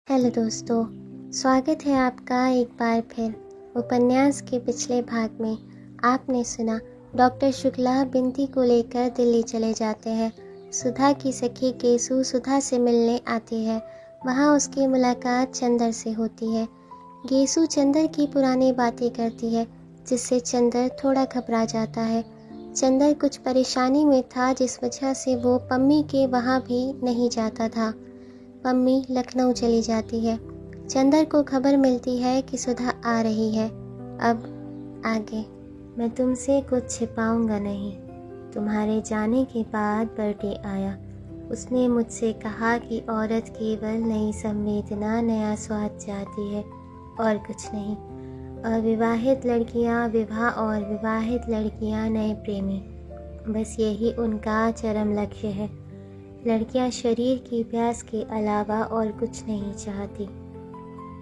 Hello दोस्तों, स्वागत है आपका एक बार फिर। उपन्यास के पिछले भाग में आपने सुना डॉक्टर शुक्ला बिंती को लेकर दिल्ली चले जाते हैं। सुधा की सखी केसु सुधा से मिलने आती है। वहाँ उसकी मुलाकात चंदर से होती है। गेसु चंदर की पुरानी बातें करती है, जिससे चंदर थोड़ा घबरा जाता है। चंदर कुछ परेशानी में था, जिस वजह से वो पम्मी के वहाँ भी नहीं जाता था। पम्मी लखनऊ चली जाती है। चंदर को खबर मिलती है कि सुधा आ रही है। अब आगे मैं तुमसे कुछ छिपाऊंगा नहीं। तुम्हारे जाने के बाद बर्थडे आया। उसने मुझसे कहा कि औरत केवल नई संवेदना, नया स्वाद चाहती है और कुछ नहीं। अविवाहित लड़कियां विवाह और विवाहित लड़कियां नए प्रेमी, बस यही उनका चरम लक्ष्य है। लड़कियां शरीर की प्यास के अलावा और कुछ नहीं चाहती।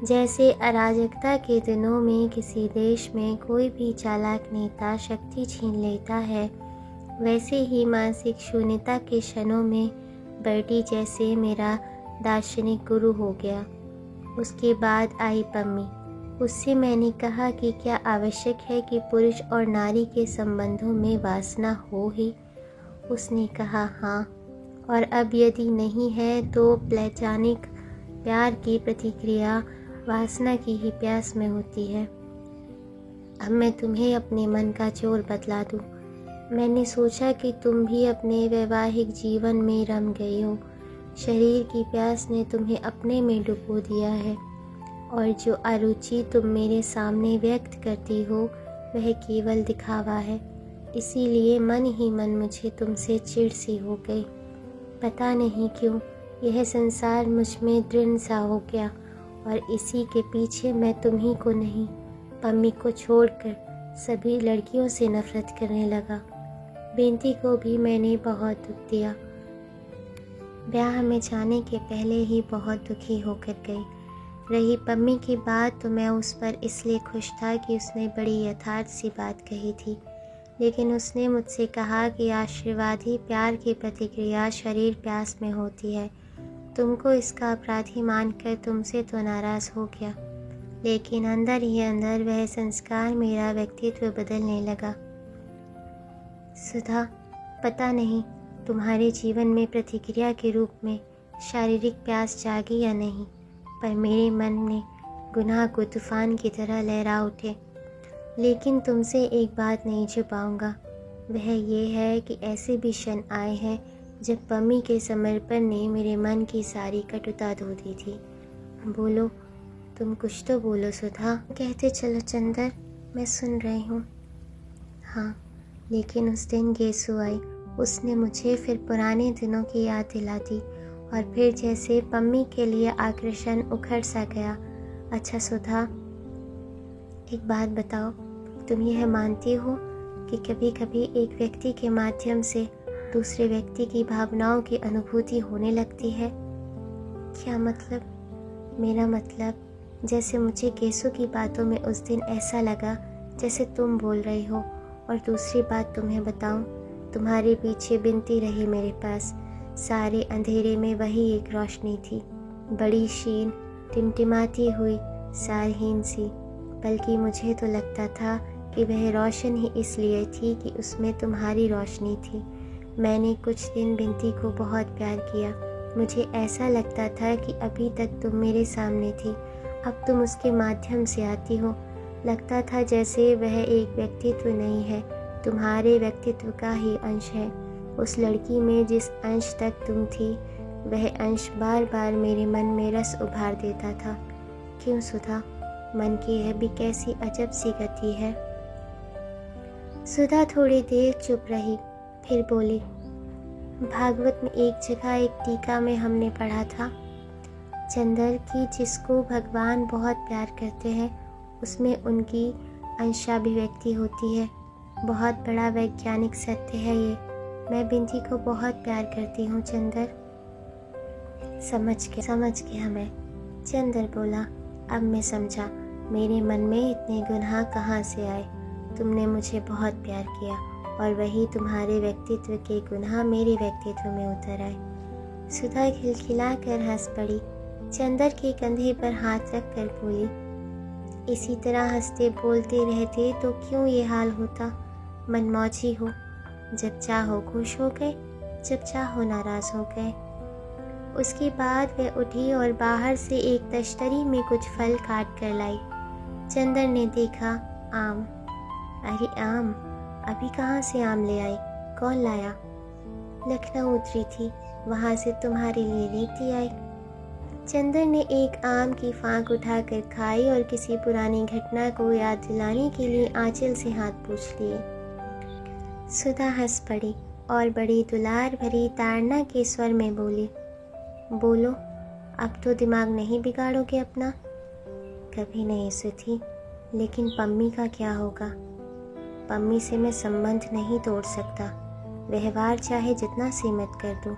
जैसे अराजकता के दिनों में किसी देश में कोई भी चालाक नेता शक्ति छीन लेता है, वैसे ही मानसिक शून्यता के क्षणों में बर्टी जैसे मेरा दार्शनिक गुरु हो गया। उसके बाद आई पम्मी। उससे मैंने कहा कि क्या आवश्यक है कि पुरुष और नारी के संबंधों में वासना हो ही? उसने कहा हाँ, और अब यदि नहीं है तो प्लेटोनिक प्यार की प्रतिक्रिया वासना की ही प्यास में होती है। अब मैं तुम्हें अपने मन का चोर बतला दूं। मैंने सोचा कि तुम भी अपने वैवाहिक जीवन में रम गई हो। शरीर की प्यास ने तुम्हें अपने में डुबो दिया है, और जो अरुचि तुम मेरे सामने व्यक्त करती हो वह केवल दिखावा है। इसीलिए मन ही मन मुझे तुमसे चिढ़ सी हो गई। पता नहीं क्यों यह संसार मुझ में दृढ़ सा हो गया, और इसी के पीछे मैं तुम्ही को नहीं, पम्मी को छोड़कर सभी लड़कियों से नफरत करने लगा। बिंती को भी मैंने बहुत दुख दिया। ब्याह में जाने के पहले ही बहुत दुखी होकर गई। रही पम्मी की बात, तो मैं उस पर इसलिए खुश था कि उसने बड़ी यथार्थ सी बात कही थी। लेकिन उसने मुझसे कहा कि आशीर्वाद ही प्यार की प्रतिक्रिया शरीर प्यास में होती है। तुमको इसका अपराधी मानकर तुमसे तो नाराज़ हो गया, लेकिन अंदर ही अंदर वह संस्कार मेरा व्यक्तित्व बदलने लगा। सुधा, पता नहीं तुम्हारे जीवन में प्रतिक्रिया के रूप में शारीरिक प्यास जागी या नहीं, पर मेरे मन में गुनाह को तूफान की तरह लहरा उठे। लेकिन तुमसे एक बात नहीं छुपाऊंगा, वह ये है कि ऐसे भी क्षण आए हैं जब पम्मी के समर्पण ने मेरे मन की सारी कटुता धो दी थी। बोलो, तुम कुछ तो बोलो सुधा। कहते चलो चंदर, मैं सुन रही हूँ। हाँ, लेकिन उस दिन गेसु आई। उसने मुझे फिर पुराने दिनों की याद दिला दी, और फिर जैसे पम्मी के लिए आकर्षण उखड़ सा गया। अच्छा सुधा, एक बात बताओ, तुम यह मानती हो कि कभी कभी एक व्यक्ति के माध्यम से दूसरे व्यक्ति की भावनाओं की अनुभूति होने लगती है? क्या मतलब? मेरा मतलब, जैसे मुझे केसु की बातों में उस दिन ऐसा लगा जैसे तुम बोल रही हो। और दूसरी बात तुम्हें बताऊं, तुम्हारे पीछे बिनती रही मेरे पास। सारे अंधेरे में वही एक रोशनी थी, बड़ी क्षीण, टिमटिमाती हुई, सारहीन सी। बल्कि मुझे तो लगता था कि वह रोशन ही इसलिए थी कि उसमें तुम्हारी रोशनी थी। मैंने कुछ दिन बिंती को बहुत प्यार किया। मुझे ऐसा लगता था कि अभी तक तुम मेरे सामने थी, अब तुम उसके माध्यम से आती हो। लगता था जैसे वह एक व्यक्तित्व नहीं है, तुम्हारे व्यक्तित्व का ही अंश है। उस लड़की में जिस अंश तक तुम थी, वह अंश बार बार मेरे मन में रस उभार देता था। क्यों सुधा, मन की यह भी कैसी अजब सी गति है। सुधा थोड़ी देर चुप रही, फिर बोली, भागवत में एक जगह एक टीका में हमने पढ़ा था, चंदर की जिसको भगवान बहुत प्यार करते हैं उसमें उनकी अंशाभिव्यक्ति होती है। बहुत बड़ा वैज्ञानिक सत्य है ये। मैं बिंती को बहुत प्यार करती हूँ चंदर। समझ गया मैं। चंदर बोला, अब मैं समझा मेरे मन में इतने गुनाह कहाँ से आए। तुमने मुझे बहुत प्यार किया, और वही तुम्हारे व्यक्तित्व के गुनाह मेरे व्यक्तित्व में उतर आए। सुधा खिलखिला कर हंस पड़ी। चंदर के कंधे पर हाथ रख कर बोली, इसी तरह हंसते बोलते रहते तो क्यों ये हाल होता। मनमौजी हो, जब चाहो खुश हो गए, जब चाहो नाराज हो गए। उसके बाद वह उठी और बाहर से एक तश्तरी में कुछ फल काट कर लाई। चंदर ने देखा, आम। अरे आम, अभी कहाँ से आम ले आई? कौन लाया? लखनऊ उतरी थी, वहाँ से तुम्हारे लिए लेती आई। चंदर ने एक आम की फांक उठाकर खाई और किसी पुरानी घटना को याद दिलाने के लिए आंचल से हाथ पूछ लिए। सुधा हंस पड़ी और बड़ी दुलार भरी ताड़ना के स्वर में बोली, बोलो, अब तो दिमाग नहीं बिगाड़ोगे अपना। कभी नहीं सुधी, लेकिन पम्मी का क्या होगा? पम्मी से मैं संबंध नहीं तोड़ सकता, व्यवहार चाहे जितना सीमित कर दूं।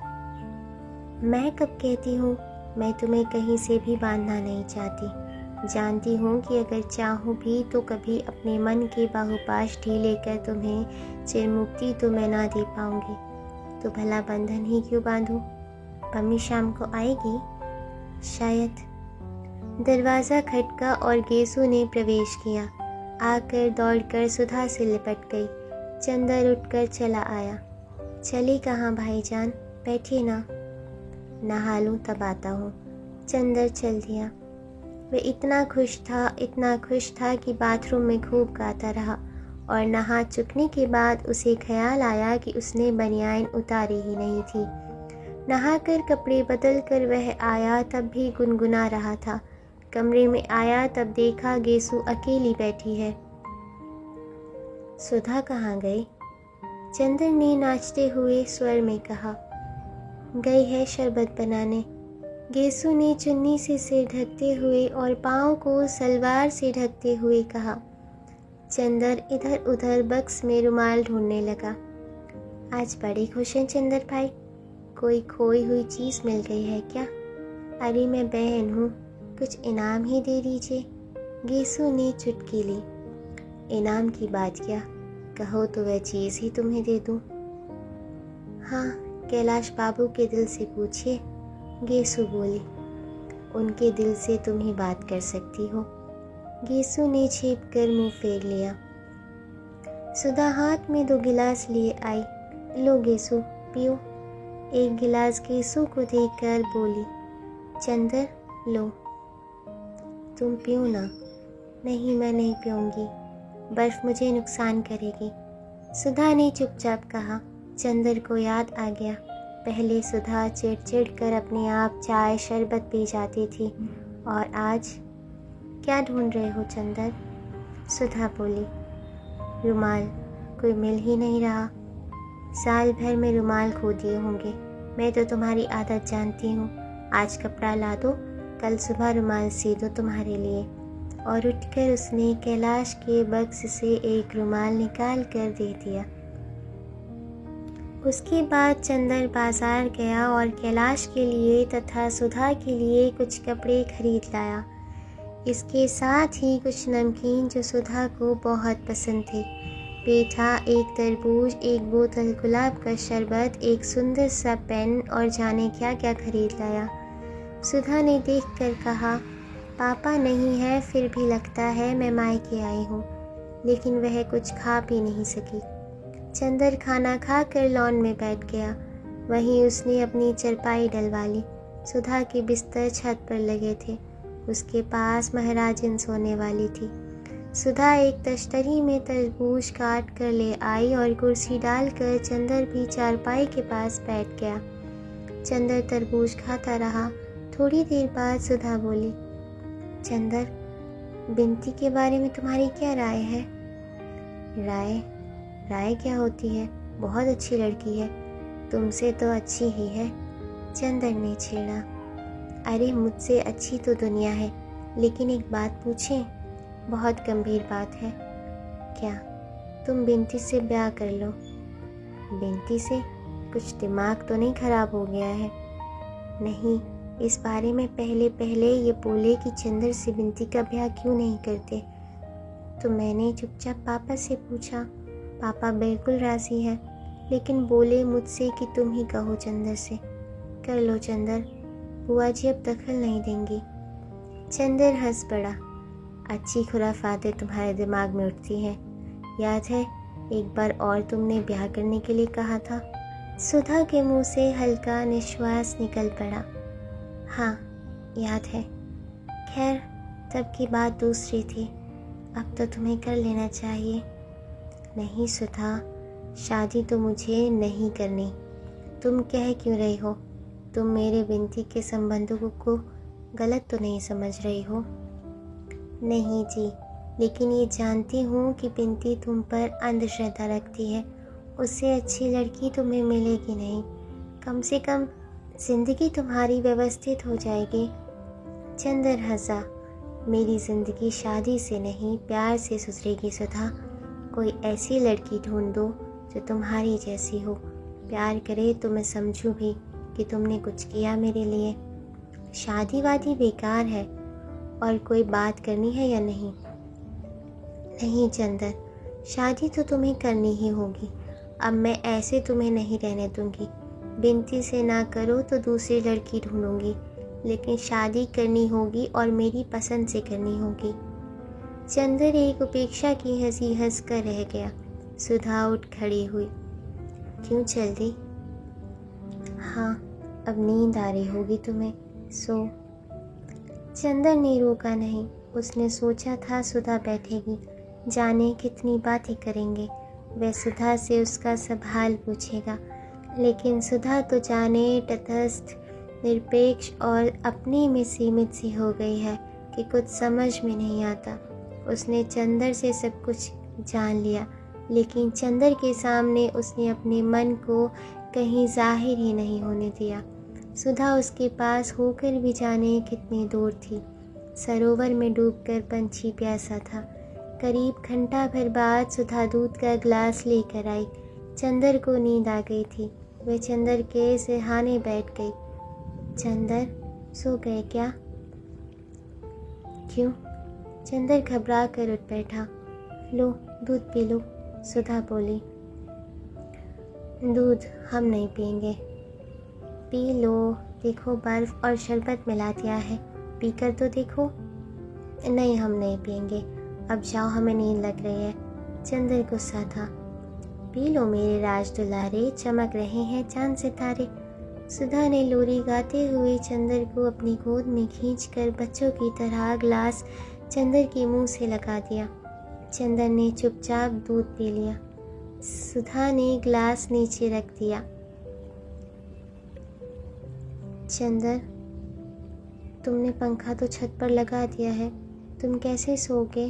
मैं कब कहती हूँ मैं तुम्हें कहीं से भी बांधना नहीं चाहती। जानती हूँ कि अगर चाहूँ भी तो कभी अपने मन के बाहुपाश ढीले कर तुम्हें चिरमुक्ति तो मैं ना दे पाऊँगी। तो भला बंधन ही क्यों बांधूँ? पम्मी शाम को आएगी शायद। दरवाज़ा खटका और गेसू ने प्रवेश किया। आकर दौड़कर सुधा से लिपट गई। चंदर उठकर चला आया। चली कहाँ भाईजान, बैठिए ना। नहा लूँ तब आता हूँ। चंदर चल दिया। वह इतना खुश था कि बाथरूम में खूब गाता रहा और नहा चुकने के बाद उसे ख्याल आया कि उसने बनियान उतारी ही नहीं थी। नहाकर कपड़े बदल कर वह आया तब भी गुनगुना रहा था। कमरे में आया तब देखा गेसू अकेली बैठी है। सुधा कहाँ गई? चंदर ने नाचते हुए स्वर में कहा, गई है शरबत बनाने। गेसू ने चुन्नी से सिर ढकते हुए और पाँव को सलवार से ढकते हुए कहा। चंदर इधर उधर बक्स में रुमाल ढूंढने लगा। आज बड़े खुश हैं चंदर भाई, कोई खोई हुई चीज़ मिल गई है क्या? अरे मैं बहन हूँ, कुछ इनाम ही दे दीजिए। गेसू ने चुटकी ली। इनाम की बात क्या, कहो तो वह चीज़ ही तुम्हें दे दूँ। हाँ, कैलाश बाबू के दिल से पूछिए, गेसू बोली। उनके दिल से तुम ही बात कर सकती हो। गेसू ने छीप कर मुँह फेर लिया। सुधा हाथ में 2 गिलास लिए आई। लो गेसू, पियो। एक गिलास गेसू को देकर बोली, चंदर लो, तुम पियो ना। नहीं, मैं नहीं पीऊँगी, बर्फ़ मुझे नुकसान करेगी। सुधा ने चुपचाप कहा। चंदर को याद आ गया, पहले सुधा चिढ़ कर अपने आप चाय शरबत पी जाती थी और आज क्या ढूंढ रहे हो चंदर? सुधा बोली, रुमाल, कोई मिल ही नहीं रहा। साल भर में रुमाल खो दिए होंगे। मैं तो तुम्हारी आदत जानती हूँ। आज कपड़ा ला दो, कल सुबह रुमाल सी दो तुम्हारे लिए। और उठकर उसने कैलाश के बक्स से एक रुमाल निकाल कर दे दिया। उसके बाद चंदर बाजार गया और कैलाश के लिए तथा सुधा के लिए कुछ कपड़े खरीद लाया। इसके साथ ही कुछ नमकीन जो सुधा को बहुत पसंद थे। पेठा, एक तरबूज, एक बोतल गुलाब का शरबत, एक सुंदर सा पेन और जाने क्या क्या खरीद लाया। सुधा ने देखकर कहा, पापा नहीं है फिर भी लगता है मैं मायके आई हूँ। लेकिन वह कुछ खा पी नहीं सकी। चंदर खाना खाकर लॉन में बैठ गया। वहीं उसने अपनी चरपाई डलवा ली। सुधा के बिस्तर छत पर लगे थे। उसके पास महाराजन सोने वाली थी। सुधा एक तश्तरी में तरबूज काट कर ले आई और कुर्सी डालकर चंदर भी चारपाई के पास बैठ गया। चंदर तरबूज खाता रहा। थोड़ी देर बाद सुधा बोली, चंदर, बिनती के बारे में तुम्हारी क्या राय है? राय क्या होती है? बहुत अच्छी लड़की है, तुमसे तो अच्छी ही है। चंदर ने छेड़ा। अरे मुझसे अच्छी तो दुनिया है, लेकिन एक बात पूछें? बहुत गंभीर बात है। क्या? तुम बिनती से ब्याह कर लो। बिनती से? कुछ दिमाग तो नहीं खराब हो गया है? नहीं, इस बारे में पहले ये बोले कि चंदर से बिनती का ब्याह क्यों नहीं करते। तो मैंने चुपचाप पापा से पूछा। पापा बिल्कुल राज़ी है, लेकिन बोले मुझसे कि तुम ही कहो चंदर से। कर लो चंदर, बुआ जी अब दखल नहीं देंगी। चंदर हंस पड़ा। अच्छी खुराफातें तुम्हारे दिमाग में उठती हैं। याद है एक बार और तुमने ब्याह करने के लिए कहा था? सुधा के मुंह से हल्का निश्वास निकल पड़ा। हाँ याद है। खैर तब की बात दूसरी थी, अब तो तुम्हें कर लेना चाहिए। नहीं सुधा, शादी तो मुझे नहीं करनी। तुम कह क्यों रही हो? तुम मेरे बिनती के संबंधों को गलत तो नहीं समझ रही हो? नहीं जी, लेकिन ये जानती हूँ कि बिनती तुम पर अंधश्रद्धा रखती है। उससे अच्छी लड़की तुम्हें मिलेगी नहीं। कम से कम जिंदगी तुम्हारी व्यवस्थित हो जाएगी। चंदर हंसा। मेरी जिंदगी शादी से नहीं प्यार से सुधरेगी सुधा। कोई ऐसी लड़की ढूंढ दो जो तुम्हारी जैसी हो, प्यार करे तो मैं समझूं भी कि तुमने कुछ किया मेरे लिए। शादी वादी बेकार है। और कोई बात करनी है या नहीं? नहीं चंदर, शादी तो तुम्हें करनी ही होगी। अब मैं ऐसे तुम्हें नहीं रहने दूंगी। बिनती से ना करो तो दूसरी लड़की ढूंढूंगी, लेकिन शादी करनी होगी और मेरी पसंद से करनी होगी। चंदर एक उपेक्षा की हंसी हंस कर रह गया। सुधा उठ खड़ी हुई। क्यों चल दी? हाँ, अब नींद आ रही होगी तुम्हें, सो। चंदर ने रोका नहीं। उसने सोचा था सुधा बैठेगी, जाने कितनी बातें करेंगे। वह सुधा से उसका सब हाल पूछेगा, लेकिन सुधा तो जाने तटस्थ, निरपेक्ष और अपने में सीमित सी हो गई है कि कुछ समझ में नहीं आता। उसने चंदर से सब कुछ जान लिया, लेकिन चंदर के सामने उसने अपने मन को कहीं जाहिर ही नहीं होने दिया। सुधा उसके पास होकर भी जाने कितनी दूर थी। सरोवर में डूबकर पंछी प्यासा था। करीब घंटा भर बाद सुधा दूध का गिलास लेकर आई। चंदर को नींद आ गई थी। वह चंदर के सिरहाने बैठ गई। चंदर, सो गए क्या? क्यों? चंदर घबरा कर उठ बैठा। लो दूध पी लो, सुधा बोली। दूध हम नहीं पिएंगे। पी लो, देखो बर्फ और शरबत मिला दिया है, पीकर तो देखो। नहीं, हम नहीं पिएंगे। अब जाओ, हमें नींद लग रही है। चंदर गुस्सा था। पी लो मेरे राज दुलारे, चमक रहे हैं चांद सितारे। सुधा ने लोरी गाते हुए चंदर को अपनी गोद में खींचकर बच्चों की तरह ग्लास चंदर के मुंह से लगा दिया। चंदर ने चुपचाप दूध पी लिया। सुधा ने ग्लास नीचे रख दिया। चंदर, तुमने पंखा तो छत पर लगा दिया है, तुम कैसे सोओगे?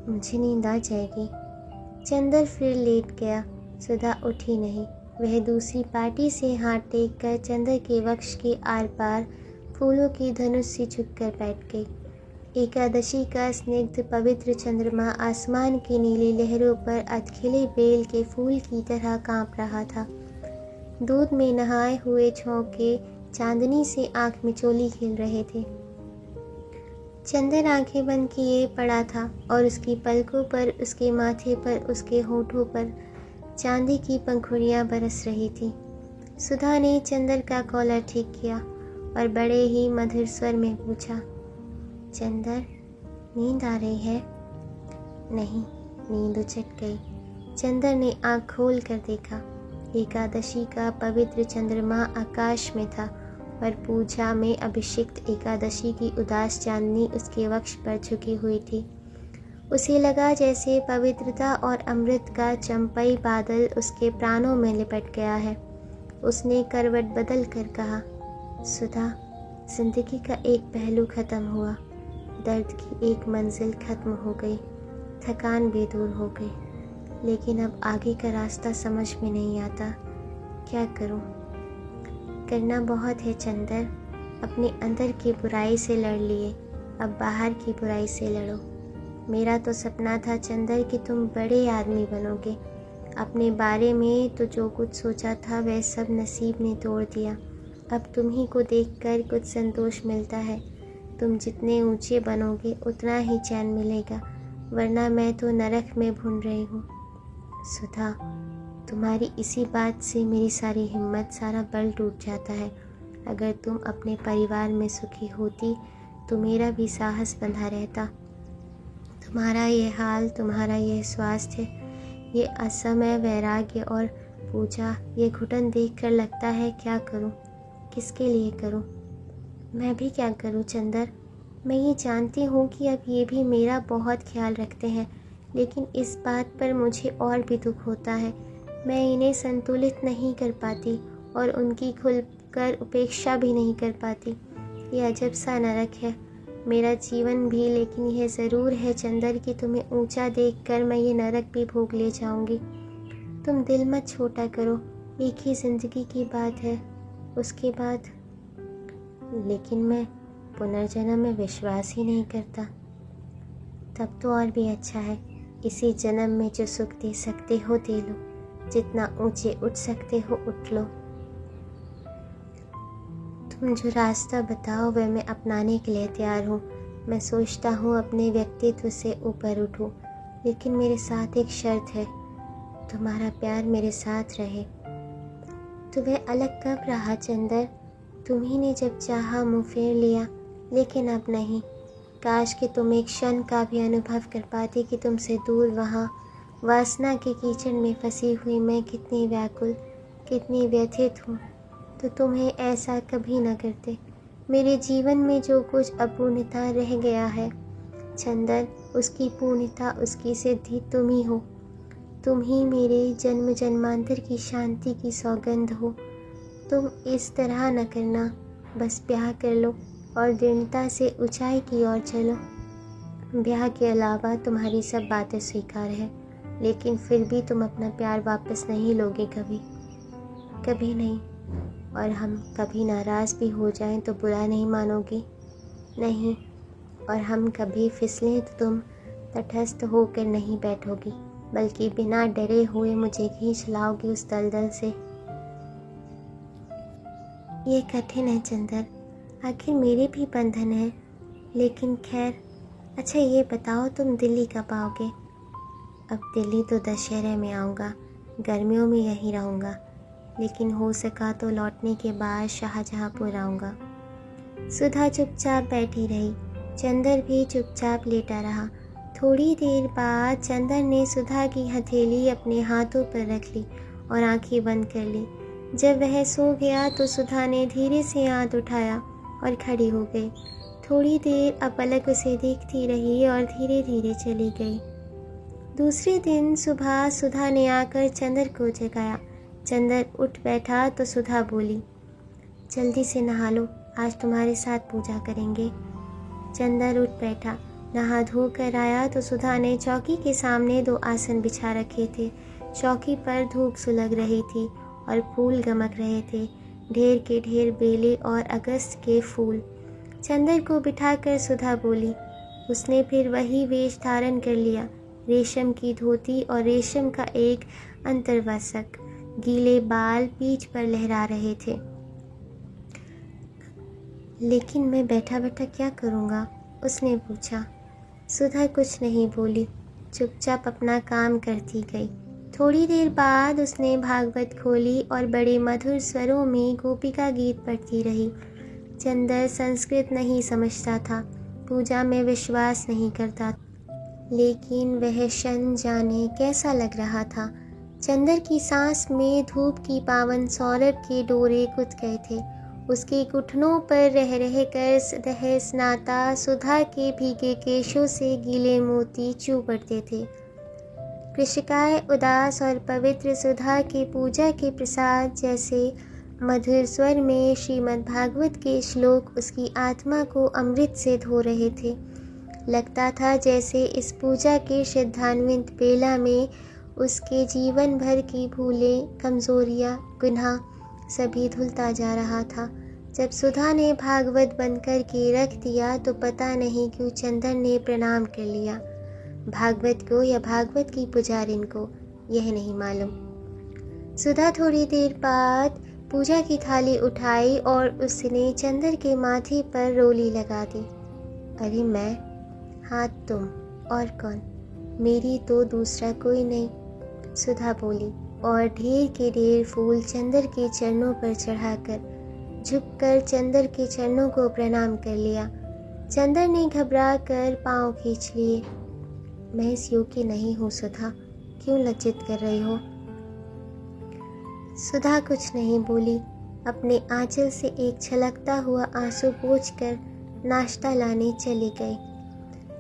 मुझे नींद आ जाएगी। चंदर फिर लेट गया। सुधा उठी नहीं। वह दूसरी पार्टी से हाथ टेक कर चंदर के वक्ष के आर पार फूलों की धनुष सी झुककर बैठ गई। एकादशी का स्निग्ध पवित्र चंद्रमा आसमान की नीली लहरों पर अधखिले बेल के फूल की तरह कांप रहा था। दूध में नहाए हुए झोंके चांदनी से आंख मिचोली खेल रहे थे। चंदर आंखें बंद किए पड़ा था और उसकी पलकों पर, उसके माथे पर, उसके होठों पर चांदी की पंखुड़ियां बरस रही थी। सुधा ने चंदर का कॉलर ठीक किया और बड़े ही मधुर स्वर में पूछा, चंदर, नींद आ रही है? नहीं, नींद उचट गई। चंदर ने आंख खोल कर देखा। एकादशी का पवित्र चंद्रमा आकाश में था और पूजा में अभिषिक्त एकादशी की उदास चांदनी उसके वक्ष पर झुकी हुई थी। उसे लगा जैसे पवित्रता और अमृत का चंपई बादल उसके प्राणों में लिपट गया है। उसने करवट बदल कर कहा, सुधा, जिंदगी का एक पहलू खत्म हुआ, दर्द की एक मंजिल खत्म हो गई, थकान भी दूर हो गई, लेकिन अब आगे का रास्ता समझ में नहीं आता। क्या करूं? करना बहुत है चंदर। अपने अंदर की बुराई से लड़ लिए, अब बाहर की बुराई से लड़ो। मेरा तो सपना था चंदर कि तुम बड़े आदमी बनोगे। अपने बारे में तो जो कुछ सोचा था वह सब नसीब ने तोड़ दिया। अब तुम ही को देखकर कुछ संतोष मिलता है। तुम जितने ऊंचे बनोगे उतना ही चैन मिलेगा, वरना मैं तो नरक में भून रही हूँ। सुधा, तुम्हारी इसी बात से मेरी सारी हिम्मत, सारा बल टूट जाता है। अगर तुम अपने परिवार में सुखी होती तो मेरा भी साहस बंधा रहता। तुम्हारा ये हाल, तुम्हारा ये स्वास्थ्य, ये असमय वैराग्य और पूजा, ये घुटन देखकर लगता है क्या करूं, किसके लिए करूं? मैं भी क्या करूं चंदर? मैं ये जानती हूँ कि अब ये भी मेरा बहुत ख्याल रखते हैं, लेकिन इस बात पर मुझे और भी दुख होता है। मैं इन्हें संतुलित नहीं कर पाती और उनकी खुलकर उपेक्षा भी नहीं कर पाती। ये अजब सा नरक है मेरा जीवन भी, लेकिन यह ज़रूर है चंदर कि तुम्हें ऊंचा देखकर मैं ये नरक भी भोग ले जाऊंगी। तुम दिल मत छोटा करो, एक ही ज़िंदगी की बात है, उसके बाद। लेकिन मैं पुनर्जन्म में विश्वास ही नहीं करता। तब तो और भी अच्छा है, इसी जन्म में जो सुख दे सकते हो दे लो, जितना ऊंचे उठ सकते हो उठ लो। तुम जो रास्ता बताओ वह मैं अपनाने के लिए तैयार हूँ। मैं सोचता हूँ अपने व्यक्तित्व से ऊपर उठूँ, लेकिन मेरे साथ एक शर्त है, तुम्हारा प्यार मेरे साथ रहे। तुम्हें अलग कब रहा चंदर? तुम्ही ने जब चाहा मुँह फेर लिया, लेकिन अब नहीं। काश कि तुम एक क्षण का भी अनुभव कर पाती कि तुमसे दूर वहाँ वासना के कीचड़ में फंसी हुई मैं कितनी व्याकुल, कितनी व्यथित हूँ, तो तुम्हें ऐसा कभी न करते। मेरे जीवन में जो कुछ अपूर्णता रह गया है चंदन, उसकी पूर्णता, उसकी सिद्धि तुम ही हो। तुम ही मेरे जन्म जन्मांतर की शांति की सौगंध हो। तुम इस तरह न करना, बस ब्याह कर लो और दृढ़ता से ऊंचाई की ओर चलो। ब्याह के अलावा तुम्हारी सब बातें स्वीकार है, लेकिन फिर भी तुम अपना प्यार वापस नहीं लोगे कभी, कभी नहीं। और हम कभी नाराज़ भी हो जाएं तो बुरा नहीं मानोगी? नहीं। और हम कभी फिसलें तो तुम तटस्थ होकर नहीं बैठोगी, बल्कि बिना डरे हुए मुझे खींच लाओगी उस दलदल से। ये कठिन है चंदर, आखिर मेरे भी बंधन है, लेकिन खैर। अच्छा ये बताओ, तुम दिल्ली कब आओगे? अब दिल्ली तो दशहरे में आऊँगा, गर्मियों में यहीं रहूँगा, लेकिन हो सका तो लौटने के बाद शाहजहाँपुर आऊँगा। सुधा चुपचाप बैठी रही, चंदर भी चुपचाप लेटा रहा। थोड़ी देर बाद चंदर ने सुधा की हथेली अपने हाथों पर रख ली और आंखें बंद कर ली। जब वह सो गया तो सुधा ने धीरे से हाथ उठाया और खड़ी हो गई। थोड़ी देर अपलक उसे देखती रही और धीरे धीरे चली गई। दूसरे दिन सुबह सुधा ने आकर चंदर को जगाया। चंदर उठ बैठा तो सुधा बोली, जल्दी से नहा लो, आज तुम्हारे साथ पूजा करेंगे। चंदर उठ बैठा, नहा धो कर आया तो सुधा ने चौकी के सामने 2 आसन बिछा रखे थे। चौकी पर धूप सुलग रही थी और फूल गमक रहे थे, ढेर के ढेर बेले और अगस्त के फूल। चंदर को बिठाकर सुधा बोली। उसने फिर वही वेश धारण कर लिया, रेशम की धोती और रेशम का एक अंतर्वस्त्र। गीले बाल पीठ पर लहरा रहे थे। लेकिन मैं बैठा बैठा क्या करूँगा? उसने पूछा। सुधा कुछ नहीं बोली, चुपचाप अपना काम करती गई। थोड़ी देर बाद उसने भागवत खोली और बड़े मधुर स्वरों में गोपिका गीत पढ़ती रही। चंदर संस्कृत नहीं समझता था, पूजा में विश्वास नहीं करता, लेकिन वह क्षण जाने कैसा लग रहा था। चंदर की सांस में धूप की पावन सौरभ के डोरे कुद गए थे। उसके घुटनों पर रह रह कर सतह स्नाता सुधा के भीगे केशों से गीले मोती चू पड़ते थे। कृषिकाय उदास और पवित्र सुधा के पूजा के प्रसाद जैसे मधुर स्वर में श्रीमद् भागवत के श्लोक उसकी आत्मा को अमृत से धो रहे थे। लगता था जैसे इस पूजा के श्रद्धान्वित बेला में उसके जीवन भर की भूलें, कमजोरियाँ, गुनाह सभी धुलता जा रहा था। जब सुधा ने भागवत बंद करके रख दिया तो पता नहीं क्यों चंदर ने प्रणाम कर लिया। भागवत को या भागवत की पुजारिन को, यह नहीं मालूम। सुधा थोड़ी देर बाद पूजा की थाली उठाई और उसने चंदर के माथे पर रोली लगा दी। अरे मैं? हाँ तुम, और कौन? मेरी तो दूसरा कोई नहीं, सुधा बोली और ढेर के ढेर फूल चंदर के चरणों पर चढ़ाकर झुककर चंदर के चरणों को प्रणाम कर लिया। चंदर ने घबरा कर पाँव खींच लिए। मैं इस योग्य नहीं हूँ सुधा, क्यों लज्जित कर रही हो? सुधा कुछ नहीं बोली। अपने आंचल से एक छलकता हुआ आंसू पोंछकर नाश्ता लाने चली गई।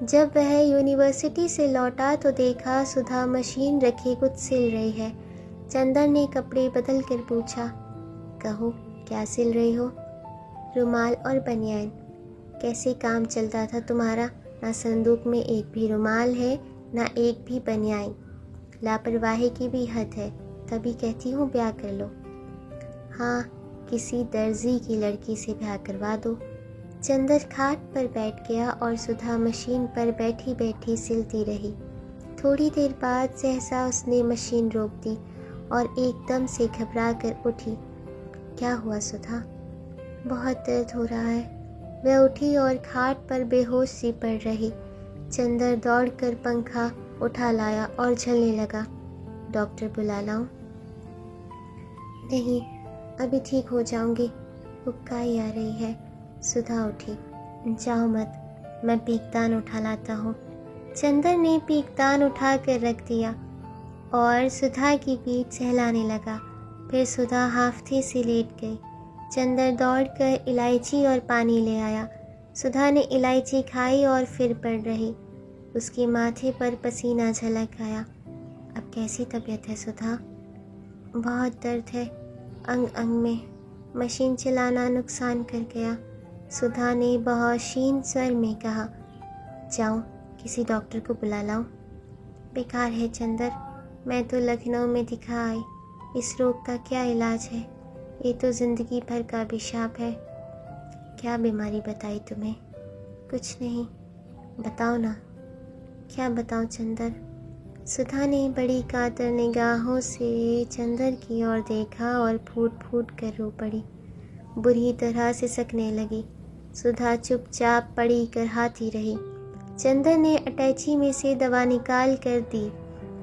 जब वह यूनिवर्सिटी से लौटा तो देखा सुधा मशीन रखी कुछ सिल रही है। चंदर ने कपड़े बदल कर पूछा, कहो क्या सिल रही हो? रुमाल और बनियान। कैसे काम चलता था तुम्हारा? ना संदूक में एक भी रुमाल है, ना एक भी बनियान। लापरवाही की भी हद है, तभी कहती हूँ ब्याह कर लो। हाँ, किसी दर्जी की लड़की से ब्याह करवा दो। चंदर खाट पर बैठ गया और सुधा मशीन पर बैठी बैठी सिलती रही। थोड़ी देर बाद सहसा उसने मशीन रोक दी और एकदम से घबरा कर उठी। क्या हुआ सुधा? बहुत दर्द हो रहा है। वह उठी और खाट पर बेहोश सी पड़ रही। चंदर दौड़कर पंखा उठा लाया और झलने लगा। डॉक्टर बुला लाऊं? नहीं, अभी ठीक हो जाऊंगी। उबकाई आ रही है। सुधा उठी। जाओ मत, मैं पीकदान उठा लाता हूँ। चंदर ने पीकदान उठा कर रख दिया और सुधा की पीठ सहलाने लगा। फिर सुधा हाफते से लेट गई। चंदर दौड़कर इलायची और पानी ले आया। सुधा ने इलायची खाई और फिर पड़ रही। उसके माथे पर पसीना झलक आया। अब कैसी तबीयत है सुधा? बहुत दर्द है अंग अंग में। मशीन चलाना नुकसान कर गया। सुधा ने बहुत क्षीण स्वर में कहा। जाऊं किसी डॉक्टर को बुला लाऊं? बेकार है चंदर, मैं तो लखनऊ में दिखा आई। इस रोग का क्या इलाज है? ये तो ज़िंदगी भर का अभिशाप है। क्या बीमारी बताई तुम्हें? कुछ नहीं, बताओ ना। क्या बताऊं चंदर? सुधा ने बड़ी कातर निगाहों से चंदर की ओर देखा और फूट फूट कर रो पड़ी। बुरी तरह से सकने लगी। सुधा चुपचाप पड़ी करहाती रही। चंदर ने अटैची में से दवा निकाल कर दी।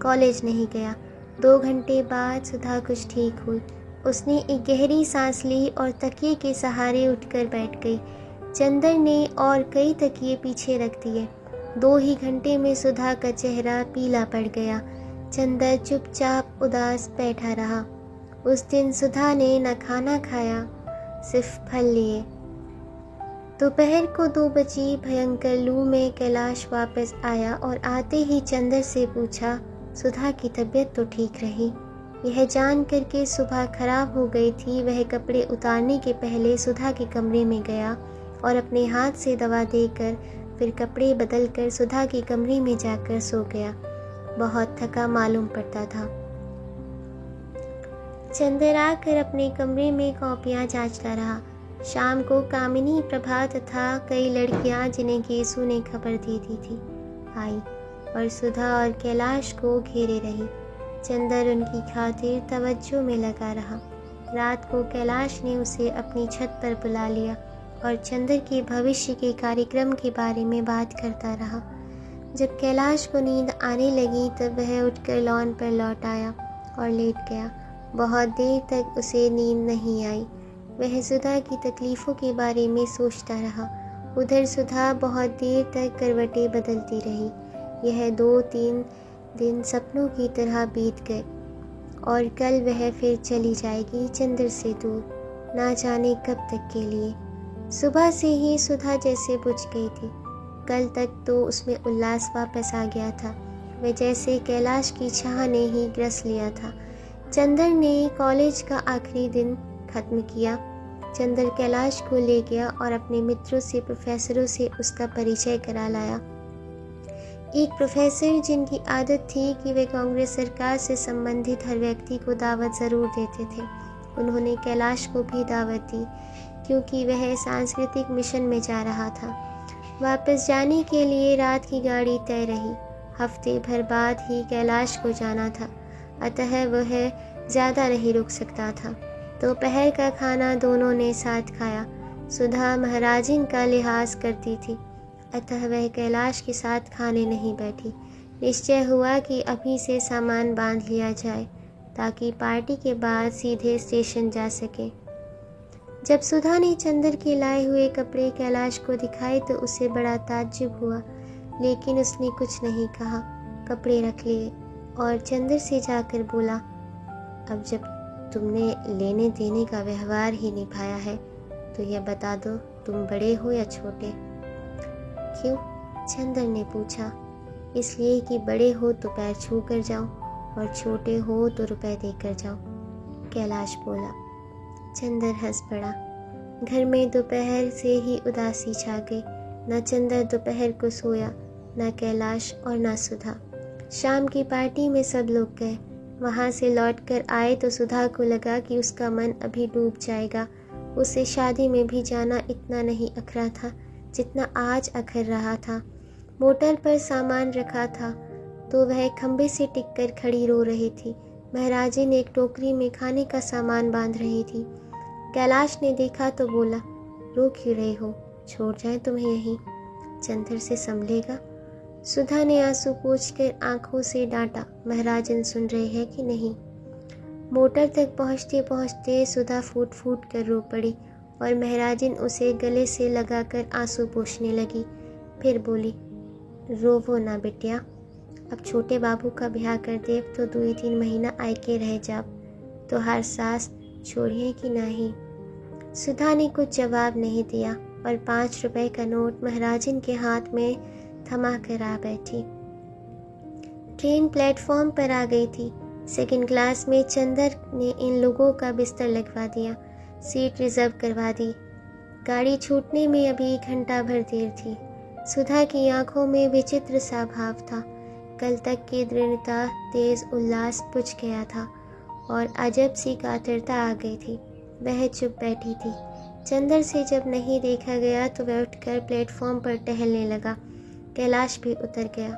कॉलेज नहीं गया। 2 घंटे बाद सुधा कुछ ठीक हुई। उसने एक गहरी सांस ली और तकिए के सहारे उठकर बैठ गई। चंदर ने और कई तकिए पीछे रख दिए। 2 ही घंटे में सुधा का चेहरा पीला पड़ गया। चंदर चुपचाप उदास बैठा रहा। उस दिन सुधा ने न खाना खाया, सिर्फ फल लिए। दोपहर को 2 बजे भयंकर लू में कैलाश वापस आया और आते ही चंदर से पूछा, सुधा की तबीयत तो ठीक रही? यह जान कर के सुबह खराब हो गई थी। वह कपड़े उतारने के पहले सुधा के कमरे में गया और अपने हाथ से दवा देकर फिर कपड़े बदलकर सुधा के कमरे में जाकर सो गया। बहुत थका मालूम पड़ता था। चंदर आकर अपने कमरे में कॉपियाँ जांचता रहा। शाम को कामिनी, प्रभा तथा कई लड़कियां जिन्हें केसू ने खबर दे दी थी आई और सुधा और कैलाश को घेरे रही। चंदर उनकी खातिर तवज्जो में लगा रहा। रात को कैलाश ने उसे अपनी छत पर बुला लिया और चंदर के भविष्य के कार्यक्रम के बारे में बात करता रहा। जब कैलाश को नींद आने लगी तब वह उठकर लॉन पर लौट आया और लेट गया। बहुत देर तक उसे नींद नहीं आई। वह सुधा की तकलीफ़ों के बारे में सोचता रहा। उधर सुधा बहुत देर तक करवटें बदलती रही। यह 2-3 दिन सपनों की तरह बीत गए और कल वह फिर चली जाएगी चंदर से दूर, ना जाने कब तक के लिए। सुबह से ही सुधा जैसे बुझ गई थी। कल तक तो उसमें उल्लास वापस आ गया था। वह जैसे कैलाश की चाह ने ही ग्रस लिया था। चंदर ने कॉलेज का आखिरी दिन खत्म किया। चंदर कैलाश को ले गया और अपने मित्रों से, प्रोफेसरों से उसका परिचय करा लाया। एक प्रोफेसर जिनकी आदत थी कि वे कांग्रेस सरकार से संबंधित हर व्यक्ति को दावत ज़रूर देते थे, उन्होंने कैलाश को भी दावत दी क्योंकि वह सांस्कृतिक मिशन में जा रहा था। वापस जाने के लिए रात की गाड़ी तय रही। हफ्ते भर बाद ही कैलाश को जाना था, अतः वह ज़्यादा नहीं रुक सकता था। दोपहर का खाना दोनों ने साथ खाया। सुधा महाराजिन का लिहाज करती थी, अतः वह कैलाश के साथ खाने नहीं बैठी। निश्चय हुआ कि अभी से सामान बांध लिया जाए ताकि पार्टी के बाद सीधे स्टेशन जा सके। जब सुधा ने चंदर के लाए हुए कपड़े कैलाश को दिखाए तो उसे बड़ा ताज्जुब हुआ, लेकिन उसने कुछ नहीं कहा। कपड़े रख लिए और चंदर से जाकर बोला, अब जब तुमने लेने देने का व्यवहार ही निभाया है तो यह बता दो, तुम बड़े हो या छोटे? क्यों? चंदर ने पूछा। इसलिए कि बड़े हो तो पैर छू कर जाओ और छोटे हो तो रुपए देकर जाओ, कैलाश बोला। चंदर हंस पड़ा। घर में दोपहर से ही उदासी छा गई। न चंदर दोपहर को सोया, न कैलाश और न सुधा। शाम की पार्टी में सब लोग गए। वहाँ से लौटकर आए तो सुधा को लगा कि उसका मन अभी डूब जाएगा। उसे शादी में भी जाना इतना नहीं अखरा था जितना आज अखर रहा था। मोटर पर सामान रखा था तो वह खंबे से टिककर खड़ी रो रही थी। महाराजिन एक टोकरी में खाने का सामान बांध रही थी। कैलाश ने देखा तो बोला, रो क्यों रही हो? छोड़ जाए तुम्हें यहीं, चंदर से संभलेगा। सुधा ने आंसू पोंछकर आंखों से डांटा, महाराजन सुन रहे हैं कि नहीं? मोटर तक पहुँचते पहुँचते सुधा फूट फूट कर रो पड़ी और महाराजन उसे गले से लगाकर आंसू पोंछने लगी। फिर बोली, रोवो ना बिटिया, अब छोटे बाबू का ब्याह कर दे तो 2-3 महीना आयके रह जाब, तो हर सास छोड़िए कि नहीं। सुधा ने कुछ जवाब नहीं दिया और 5 रुपए का नोट महाराजन के हाथ में थमा कर आ बैठी। ट्रेन प्लेटफॉर्म पर आ गई थी। सेकंड क्लास में चंदर ने इन लोगों का बिस्तर लगवा दिया, सीट रिजर्व करवा दी। गाड़ी छूटने में अभी 1 घंटा भर देर थी। सुधा की आंखों में विचित्र सा भाव था। कल तक की दृढ़ता, तेज उल्लास बुझ गया था और अजब सी कातरता आ गई थी। वह चुप बैठी थी। चंदर से जब नहीं देखा गया तो वह उठकर प्लेटफॉर्म पर टहलने लगा। कैलाश भी उतर गया।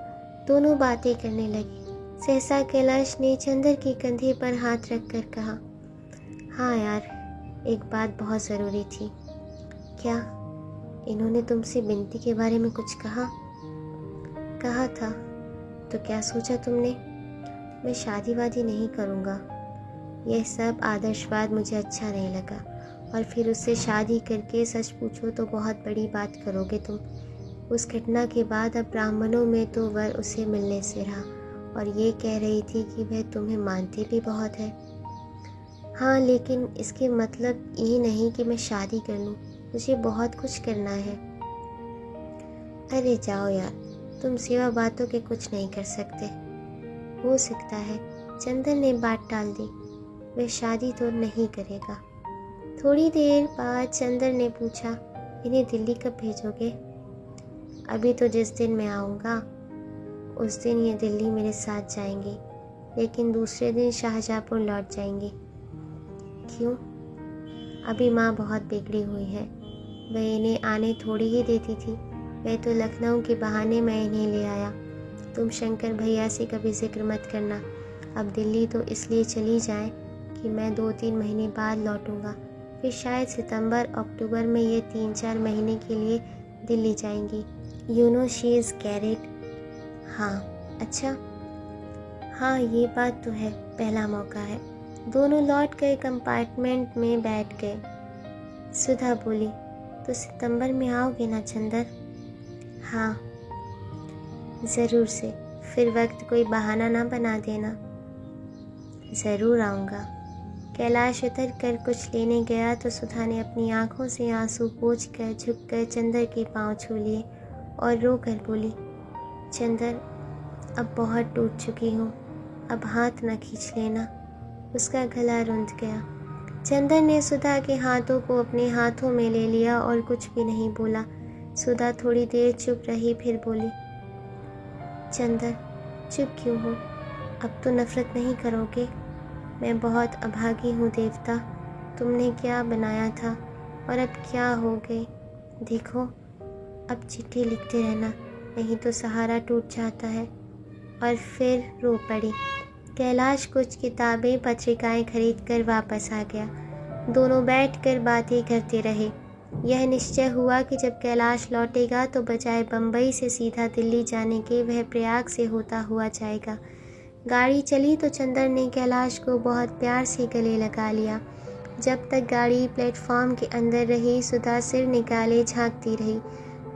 दोनों बातें करने लगे। सहसा कैलाश ने चंदर के कंधे पर हाथ रखकर कहा, हाँ यार, एक बात बहुत ज़रूरी थी। क्या? इन्होंने तुमसे बिनती के बारे में कुछ कहा? कहा था। तो क्या सोचा तुमने? मैं शादी वादी नहीं करूँगा। यह सब आदर्शवाद मुझे अच्छा नहीं लगा। और फिर उससे शादी करके सच पूछो तो बहुत बड़ी बात करोगे तुम। उस घटना के बाद अब ब्राह्मणों में तो वर उसे मिलने से रहा और ये कह रही थी कि वह तुम्हें मानती भी बहुत है। हाँ, लेकिन इसके मतलब ये नहीं कि मैं शादी कर लूँ। मुझे बहुत कुछ करना है। अरे जाओ यार, तुम सिवा बातों के कुछ नहीं कर सकते। हो सकता है। चंदर ने बात टाल दी। वह शादी तो नहीं करेगा। थोड़ी देर बाद चंदर ने पूछा, इन्हें दिल्ली कब भेजोगे? अभी तो जिस दिन मैं आऊँगा उस दिन ये दिल्ली मेरे साथ जाएंगे, लेकिन दूसरे दिन शाहजहाँपुर लौट जाएंगे। क्यों? अभी माँ बहुत बिगड़ी हुई है। वह इन्हें आने थोड़ी ही देती थी। वह तो लखनऊ के बहाने मैं इन्हें ले आया। तुम शंकर भैया से कभी जिक्र मत करना। अब दिल्ली तो इसलिए चली जाए कि मैं 2-3 महीने बाद लौटूंगा। फिर शायद सितंबर अक्टूबर में ये 3-4 महीने के लिए दिल्ली जाएंगी। You know she is carried. हाँ। अच्छा। हाँ, ये बात तो है। पहला मौका है। दोनों लौट कर कंपार्टमेंट में बैठ गए। सुधा बोली, तो सितंबर में आओगे ना चंदर? हाँ, ज़रूर से। फिर वक्त कोई बहाना ना बना देना। ज़रूर आऊँगा। कैलाश उतर कर कुछ लेने गया तो सुधा ने अपनी आंखों से आंसू पोंछकर झुककर चंदर के पांव छू लिए और रोकर बोली, चंदर, अब बहुत टूट चुकी हूँ, अब हाथ न खींच लेना। उसका गला रुंध गया। चंदर ने सुधा के हाथों को अपने हाथों में ले लिया और कुछ भी नहीं बोला। सुधा थोड़ी देर चुप रही, फिर बोली, चंदर, चुप क्यों हो? अब तो नफरत नहीं करोगे? मैं बहुत अभागी हूँ देवता। तुमने क्या बनाया था और अब क्या हो गए? देखो, अब चिट्ठी लिखते रहना, नहीं तो सहारा टूट जाता है। और फिर रो पड़ी। कैलाश कुछ किताबें पत्रिकाएं खरीद कर वापस आ गया। दोनों बैठकर बातें करते रहे। यह निश्चय हुआ कि जब कैलाश लौटेगा तो बजाय बम्बई से सीधा दिल्ली जाने के वह प्रयाग से होता हुआ जाएगा। गाड़ी चली तो चंदर ने कैलाश को बहुत प्यार से गले लगा लिया। जब तक गाड़ी प्लेटफॉर्म के अंदर रही, सुधा सिर निकाले झांकती रही।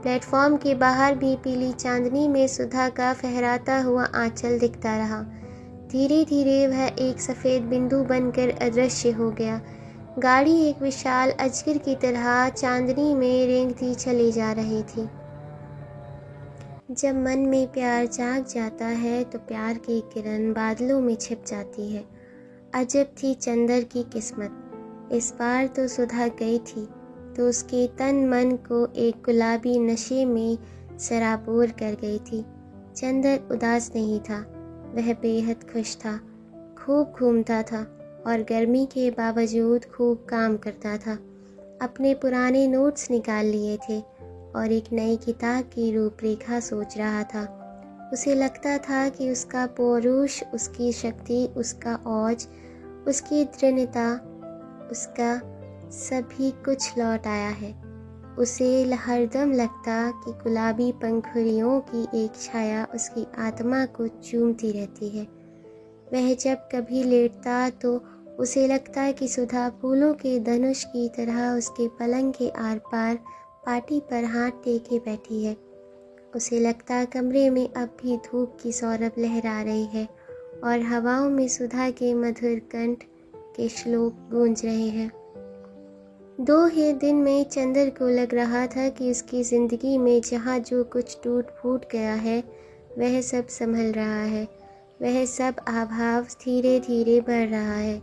प्लेटफॉर्म के बाहर भी पीली चांदनी में सुधा का फहराता हुआ आंचल दिखता रहा। धीरे धीरे वह एक सफ़ेद बिंदु बनकर अदृश्य हो गया। गाड़ी एक विशाल अजगर की तरह चांदनी में रेंगती चली जा रही थी। जब मन में प्यार जाग जाता है तो प्यार की किरण बादलों में छिप जाती है। अजब थी चंदर की किस्मत। इस बार तो सुधा गई थी तो उसके तन मन को एक गुलाबी नशे में सराबोर कर गई थी। चंदर उदास नहीं था, वह बेहद खुश था। खूब घूमता था और गर्मी के बावजूद खूब काम करता था। अपने पुराने नोट्स निकाल लिए थे और एक नई किताब की रूपरेखा सोच रहा था। उसे लगता था कि उसका पौरुष, उसकी शक्ति, उसका औज, उसकी दृढ़ता, उसका सभी कुछ लौट आया है। उसे हरदम लगता कि गुलाबी पंखुड़ियों की एक छाया उसकी आत्मा को चूमती रहती है। वह जब कभी लेटता तो उसे लगता कि सुधा फूलों के धनुष की तरह उसके पलंग के आर पार पाटी पर हाथ टेके बैठी है। उसे लगता कमरे में अब भी धूप की सौरभ लहरा रही है और हवाओं में सुधा के मधुर कंठ के श्लोक गूंज रहे हैं। 2 ही दिन में चंदर को लग रहा था कि उसकी ज़िंदगी में जहाँ जो कुछ टूट फूट गया है वह सब संभल रहा है। वह सब अभाव धीरे धीरे बढ़ रहा है।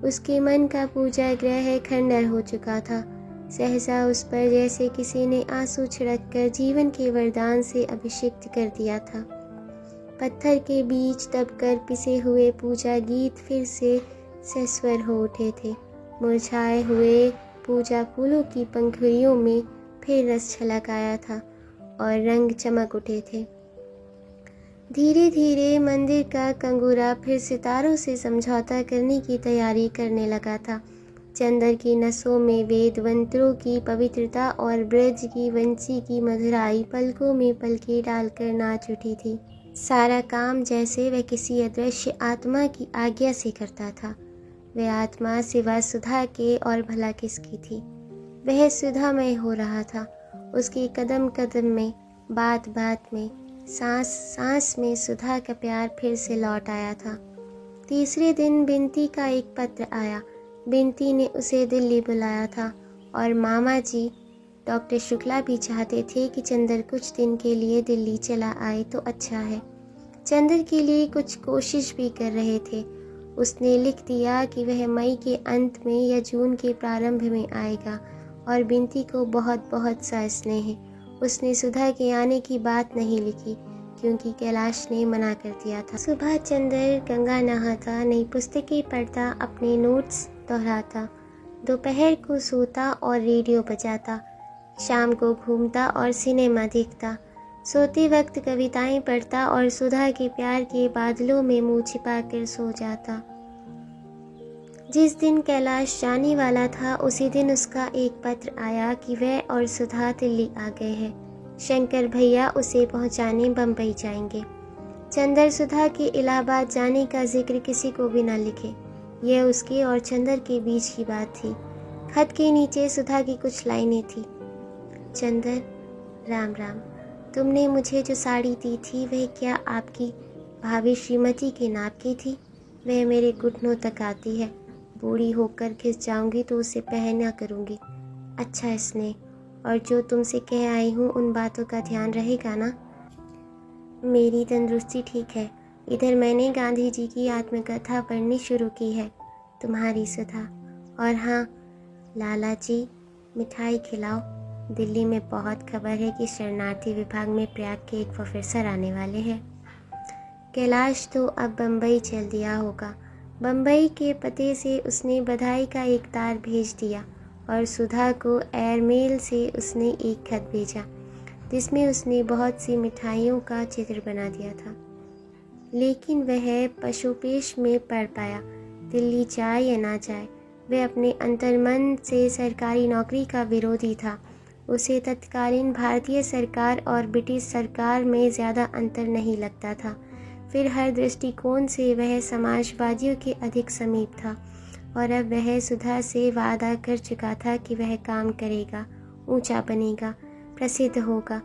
उसके मन का पूजा ग्रह खंडर हो चुका था। सहसा उस पर जैसे किसी ने आंसू छिड़ककर जीवन के वरदान से अभिषिक्त कर दिया था। पत्थर के बीच दबकर पिसे हुए पूजा गीत फिर से सस्वर हो उठे थे। मुरझाए हुए पूजा फूलों की पंखुड़ियों में फिर रस छलक आया था और रंग चमक उठे थे। धीरे धीरे मंदिर का कंगूरा फिर सितारों से समझौता करने की तैयारी करने लगा था। चंदर की नसों में वेद मंत्रों की पवित्रता और ब्रज की वंशी की मधुराई पलकों में पलकें डालकर नाच उठी थी। सारा काम जैसे वह किसी अदृश्य आत्मा की आज्ञा से करता था। वह आत्मा सिवा सुधा के और भला किसकी थी। वह सुधामय हो रहा था। उसके कदम कदम में, बात बात में, सांस सांस में सुधा का प्यार फिर से लौट आया था। तीसरे दिन बिनती का एक पत्र आया। बिनती ने उसे दिल्ली बुलाया था और मामा जी डॉक्टर शुक्ला भी चाहते थे कि चंदर कुछ दिन के लिए दिल्ली चला आए तो अच्छा है। चंदर के लिए कुछ कोशिश भी कर रहे थे। उसने लिख दिया कि वह मई के अंत में या जून के प्रारंभ में आएगा और बिनती को बहुत बहुत सा स्नेह है। उसने सुधा के आने की बात नहीं लिखी क्योंकि कैलाश ने मना कर दिया था। सुबह चंदर गंगा नहाता, नई पुस्तकें पढ़ता, अपने नोट्स दोहराता। दोपहर को सोता और रेडियो बजाता। शाम को घूमता और सिनेमा देखता। सोते वक्त कविताएं पढ़ता और सुधा के प्यार के बादलों में मुंह छिपाकर सो जाता। जिस दिन कैलाश जाने वाला था उसी दिन उसका एक पत्र आया कि वह और सुधा दिल्ली आ गए हैं। शंकर भैया उसे पहुंचाने बम्बई जाएंगे। चंदर सुधा के इलाहाबाद जाने का जिक्र किसी को भी न लिखे। यह उसके और चंदर के बीच की बात थी। खत के नीचे सुधा की कुछ लाइनें थी। चंदर, राम राम। तुमने मुझे जो साड़ी दी थी वह क्या आपकी भाभी श्रीमती के नाप की थी? वह मेरे घुटनों तक आती है। बूढ़ी होकर घिस जाऊंगी तो उसे पहना करूंगी। अच्छा स्नेह, और जो तुमसे कह आई हूँ उन बातों का ध्यान रहेगा ना? मेरी तंदुरुस्ती ठीक है। इधर मैंने गांधी जी की आत्मकथा पढ़नी शुरू की है। तुम्हारी सुधा। और हाँ लाला जी, मिठाई खिलाओ। दिल्ली में बहुत खबर है कि शरणार्थी विभाग में प्रयाग के एक प्रोफेसर आने वाले हैं। कैलाश तो अब बम्बई चल दिया होगा। बम्बई के पते से उसने बधाई का एक तार भेज दिया और सुधा को एयरमेल से उसने एक खत भेजा जिसमें उसने बहुत सी मिठाइयों का चित्र बना दिया था। लेकिन वह पशुपेश में पढ़ पाया। दिल्ली जाए या ना जाए, वह अपने अंतर्मन से सरकारी नौकरी का विरोधी था। उसे तत्कालीन भारतीय सरकार और ब्रिटिश सरकार में ज़्यादा अंतर नहीं लगता था। फिर हर दृष्टिकोण से वह समाजवादियों के अधिक समीप था। और अब वह सुधा से वादा कर चुका था कि वह काम करेगा, ऊंचा बनेगा, प्रसिद्ध होगा।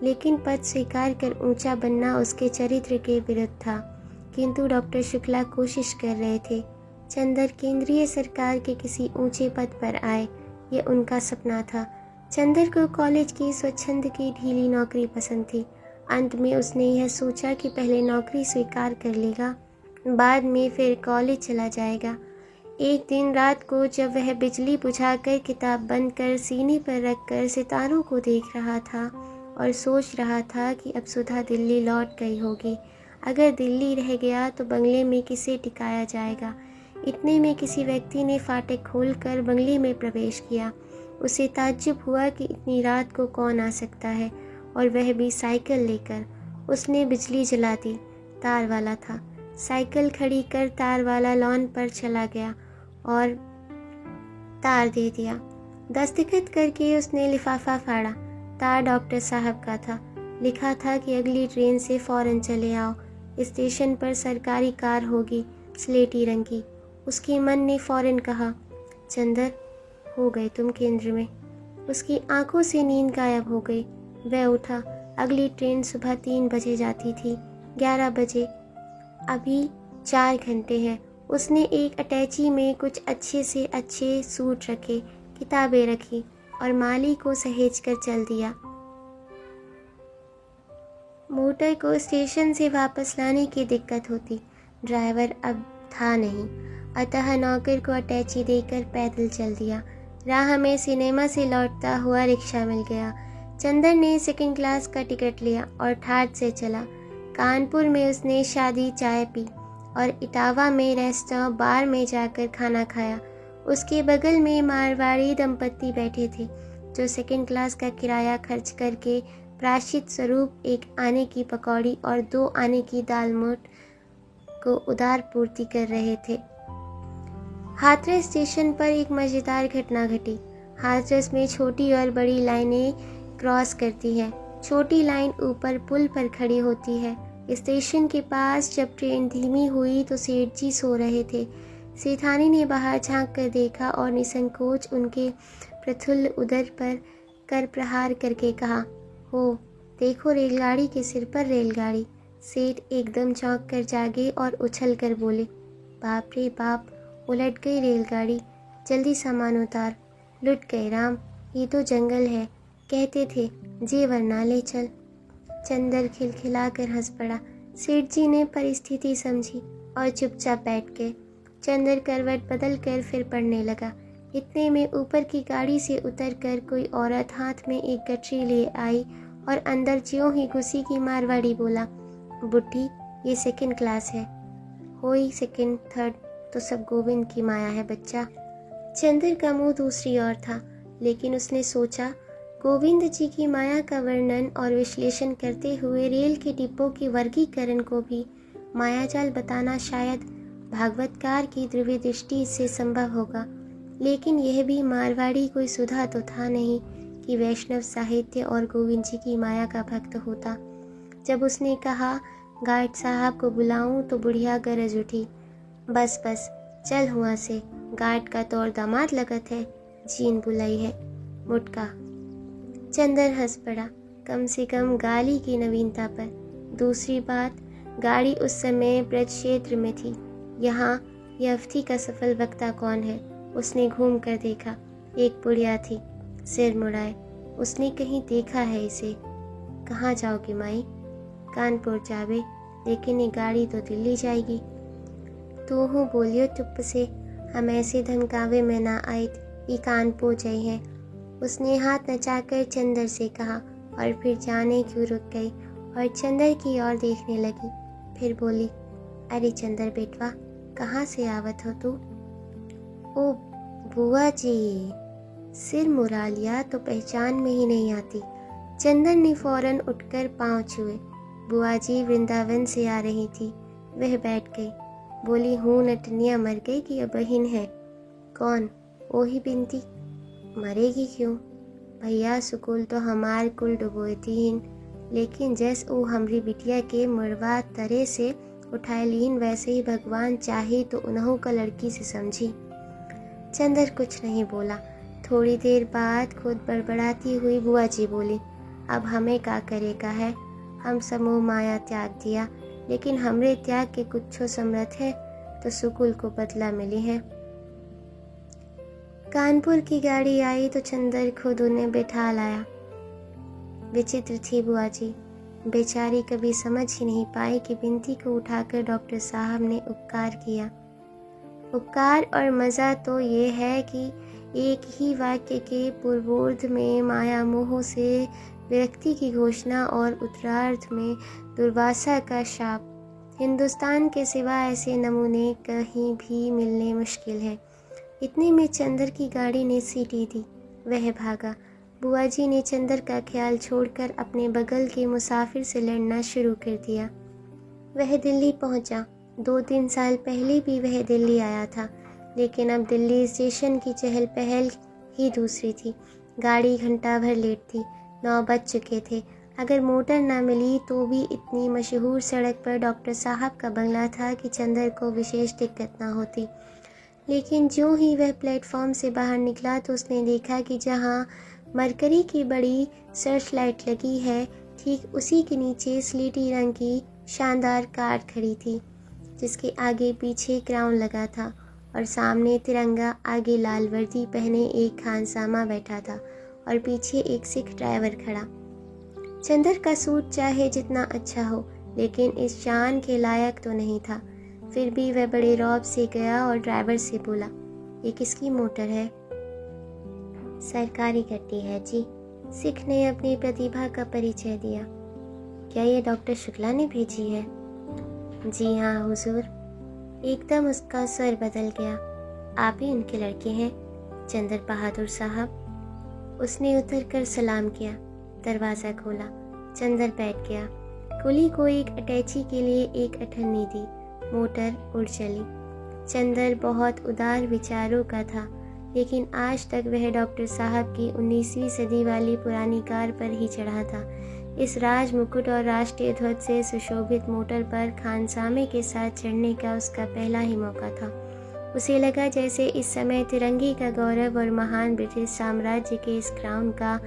लेकिन पद स्वीकार कर ऊंचा बनना उसके चरित्र के विरुद्ध था। किंतु डॉक्टर शुक्ला कोशिश कर रहे थे। चंदर केंद्रीय सरकार के किसी ऊंचे पद पर आए, ये उनका सपना था। चंदर को कॉलेज की स्वच्छंद की ढीली नौकरी पसंद थी। अंत में उसने यह सोचा कि पहले नौकरी स्वीकार कर लेगा, बाद में फिर कॉलेज चला जाएगा। एक दिन रात को जब वह बिजली बुझाकर किताब बंद कर सीने पर रखकर सितारों को देख रहा था और सोच रहा था कि अब सुधा दिल्ली लौट गई होगी। अगर दिल्ली रह गया तो बंगले में किसे टिकाया जाएगा। इतने में किसी व्यक्ति ने फाटक खोलकर बंगले में प्रवेश किया। उसे ताज्जुब हुआ कि इतनी रात को कौन आ सकता है, और वह भी साइकिल लेकर। उसने बिजली जला दी। तार वाला था। साइकिल खड़ी कर तार वाला लॉन पर चला गया और तार दे दिया। दस्तखत करके उसने लिफाफा फाड़ा। तार डॉक्टर साहब का था। लिखा था कि अगली ट्रेन से फौरन चले आओ। स्टेशन पर सरकारी कार होगी, स्लेटी रंग की। उसके मन ने फौरन कहा, चंदर, हो गए तुम केंद्र में। उसकी आंखों से नींद गायब हो गई। वह उठा। अगली ट्रेन सुबह 3 बजे जाती थी। 11 बजे, अभी 4 घंटे हैं। उसने एक अटैची में कुछ अच्छे से अच्छे सूट रखे, किताबें रखी और माली को सहेज कर चल दिया। मोटर को स्टेशन से वापस लाने की दिक्कत होती। ड्राइवर अब था नहीं, अतः नौकर को अटैची देकर पैदल चल दिया। राह में सिनेमा से लौटता हुआ रिक्शा मिल गया। चंदर ने 2nd क्लास का टिकट लिया और ठाठ से चला। कानपुर में उसने शादी चाय पी और इटावा में रेस्टोरेंट बार में जाकर खाना खाया। उसके बगल में मारवाड़ी दंपत्ति बैठे थे, जो 2nd क्लास का किराया खर्च करके प्रायश्चित स्वरूप 1 आने की पकौड़ी और 2 आने की दाल मोट को उदार पूर्ति कर रहे थे। हाथरस स्टेशन पर एक मजेदार घटना घटी। हाथरस में छोटी और बड़ी लाइनें क्रॉस करती है। छोटी लाइन ऊपर पुल पर खड़ी होती है। स्टेशन के पास जब ट्रेन धीमी हुई तो सेठ जी सो रहे थे। सेठानी ने बाहर झांक कर देखा और निसंकोच उनके प्रफुल्ल उदर पर कर प्रहार करके कहा, हो देखो, रेलगाड़ी के सिर पर रेलगाड़ी। सेठ एकदम चौंक कर जागे और उछल कर बोले, बाप रे बाप, उलट गई रेलगाड़ी। जल्दी सामान उतार। लुट गए राम, ये तो जंगल है। कहते थे जेवर ना ले चल। चंदर खिलखिलाकर हंस पड़ा। सेठ जी ने परिस्थिति समझी और चुपचाप बैठ गए। चंदर करवट बदल कर फिर पढ़ने लगा। इतने में ऊपर की गाड़ी से उतरकर कोई औरत हाथ में एक गठरी ले आई और अंदर ज्यों ही घुसी की मारवाड़ी बोला, बुढ़ी, ये 2nd क्लास है। होई 2nd 3rd तो सब गोविंद की माया है बच्चा। चंदर का मुंह दूसरी ओर था, लेकिन उसने सोचा, गोविंद जी की माया का वर्णन और विश्लेषण करते हुए रेल के डिब्बों के वर्गीकरण को भी मायाजाल बताना शायद भागवतकार की ध्रुवी दृष्टि से संभव होगा। लेकिन यह भी मारवाड़ी कोई सुधा तो था नहीं कि वैष्णव साहित्य और गोविंद जी की माया का भक्त होता। जब उसने कहा, गार्ड साहब को बुलाऊं, तो बुढ़िया गरज उठी, बस बस चल हुआ से, गार्ड का तौर दामाद लगत है, जीन बुलाई है मुटका। चंदर हंस पड़ा, कम से कम गाली की नवीनता पर। दूसरी बात, गाड़ी उस समय ब्रज क्षेत्र में थी। यहाँ यवथी का सफल वक्ता कौन है? उसने घूम कर देखा। एक बुढ़िया थी, सिर मुड़ाए। उसने कहीं देखा है इसे। कहाँ जाओगी माई? कानपुर जावे, लेकिन ये गाड़ी तो दिल्ली जाएगी। तू हूँ बोलियो चुप से, हम ऐसे धमकावे में ना आए, ये कानपुर जाई है। उसने हाथ नचाकर चंदर से कहा और फिर जाने क्यों रुक गई और चंदर की ओर देखने लगी। फिर बोली, अरे चंदर बेटवा, कहाँ से आवत हो तू? ओ बुआ जी। सिर मुड़ा लिया तो पहचान में ही नहीं आती। चंदर ने फौरन उठकर पांव छुए। बुआ जी वृंदावन से आ रही थी। वह बैठ गई। बोली, हूँ नटनिया मर गई कि अब बहिन है? कौन? ओही बिनती। मरेगी क्यों? भैया सुकुल तो हमार कुल डुबोए थीन, लेकिन जैस वो हमरी बिटिया के मुड़वा तरे से उठाए लीन, वैसे ही भगवान चाहे तो उन्हों का लड़की से समझी। चंदर कुछ नहीं बोला। थोड़ी देर बाद खुद बड़बड़ाती हुई बुआ जी बोली, अब हमें का करेगा है, हम समूह माया त्याग दिया, लेकिन हमरे त्याग के कुछो समर्थ है तो सुकुल को बदला मिली है। कानपुर की गाड़ी आई तो चंदर खुद उन्हें बैठा लाया। विचित्र थी बुआ जी, बेचारी कभी समझ ही नहीं पाई कि बिनती को उठाकर डॉक्टर साहब ने उपकार किया। उपकार और मज़ा तो ये है कि एक ही वाक्य के पूर्वोर्ध में माया मोह से विरक्ति की घोषणा और उत्तरार्ध में दुर्वासा का शाप। हिंदुस्तान के सिवा ऐसे नमूने कहीं भी मिलने मुश्किल है। इतने में चंदर की गाड़ी ने सीटी दी, वह भागा। बुआ जी ने चंदर का ख्याल छोड़कर अपने बगल के मुसाफिर से लड़ना शुरू कर दिया। वह दिल्ली पहुंचा। 2-3 साल पहले भी वह दिल्ली आया था, लेकिन अब दिल्ली स्टेशन की चहल पहल ही दूसरी थी। गाड़ी घंटा भर लेट थी, 9 बज चुके थे। अगर मोटर ना मिली तो भी इतनी मशहूर सड़क पर डॉक्टर साहब का बंगला था कि चंदर को विशेष दिक्कत ना होती। लेकिन ज्यों ही वह प्लेटफॉर्म से बाहर निकला तो उसने देखा कि जहां मरकरी की बड़ी सर्च लाइट लगी है, ठीक उसी के नीचे स्लेटी रंग की शानदार कार खड़ी थी, जिसके आगे पीछे क्राउन लगा था और सामने तिरंगा, आगे लाल वर्दी पहने एक खानसामा बैठा था और पीछे एक सिख ड्राइवर खड़ा। चंदर का सूट चाहे जितना अच्छा हो, लेकिन इस शान के लायक तो नहीं था। फिर भी वह बड़े रौब से गया और ड्राइवर से बोला, ये किसकी मोटर है? सरकारी गड्डी है जी। सिख ने अपनी प्रतिभा का परिचय दिया। क्या ये डॉक्टर शुक्ला ने भेजी है? जी हाँ हुजूर। एकदम उसका स्वर बदल गया। आप ही उनके लड़के हैं, चंदर बहादुर साहब। उसने उतरकर सलाम किया। दरवाज़ा खोला। चंदर बैठ गया। कुली को एक अटैची के लिए एक अठन्नी दी। मोटर उड़ चली। चंदर बहुत उदार विचारों का था, लेकिन आज तक वह डॉक्टर साहब की 19वीं सदी वाली पुरानी कार पर ही चढ़ा था। इस राज मुकुट और राष्ट्रीय ध्वज से सुशोभित मोटर पर खानसामे के साथ चढ़ने का उसका पहला ही मौका था। उसे लगा जैसे इस समय तिरंगे का गौरव और महान ब्रिटिश साम्राज्य के इस क्राउन का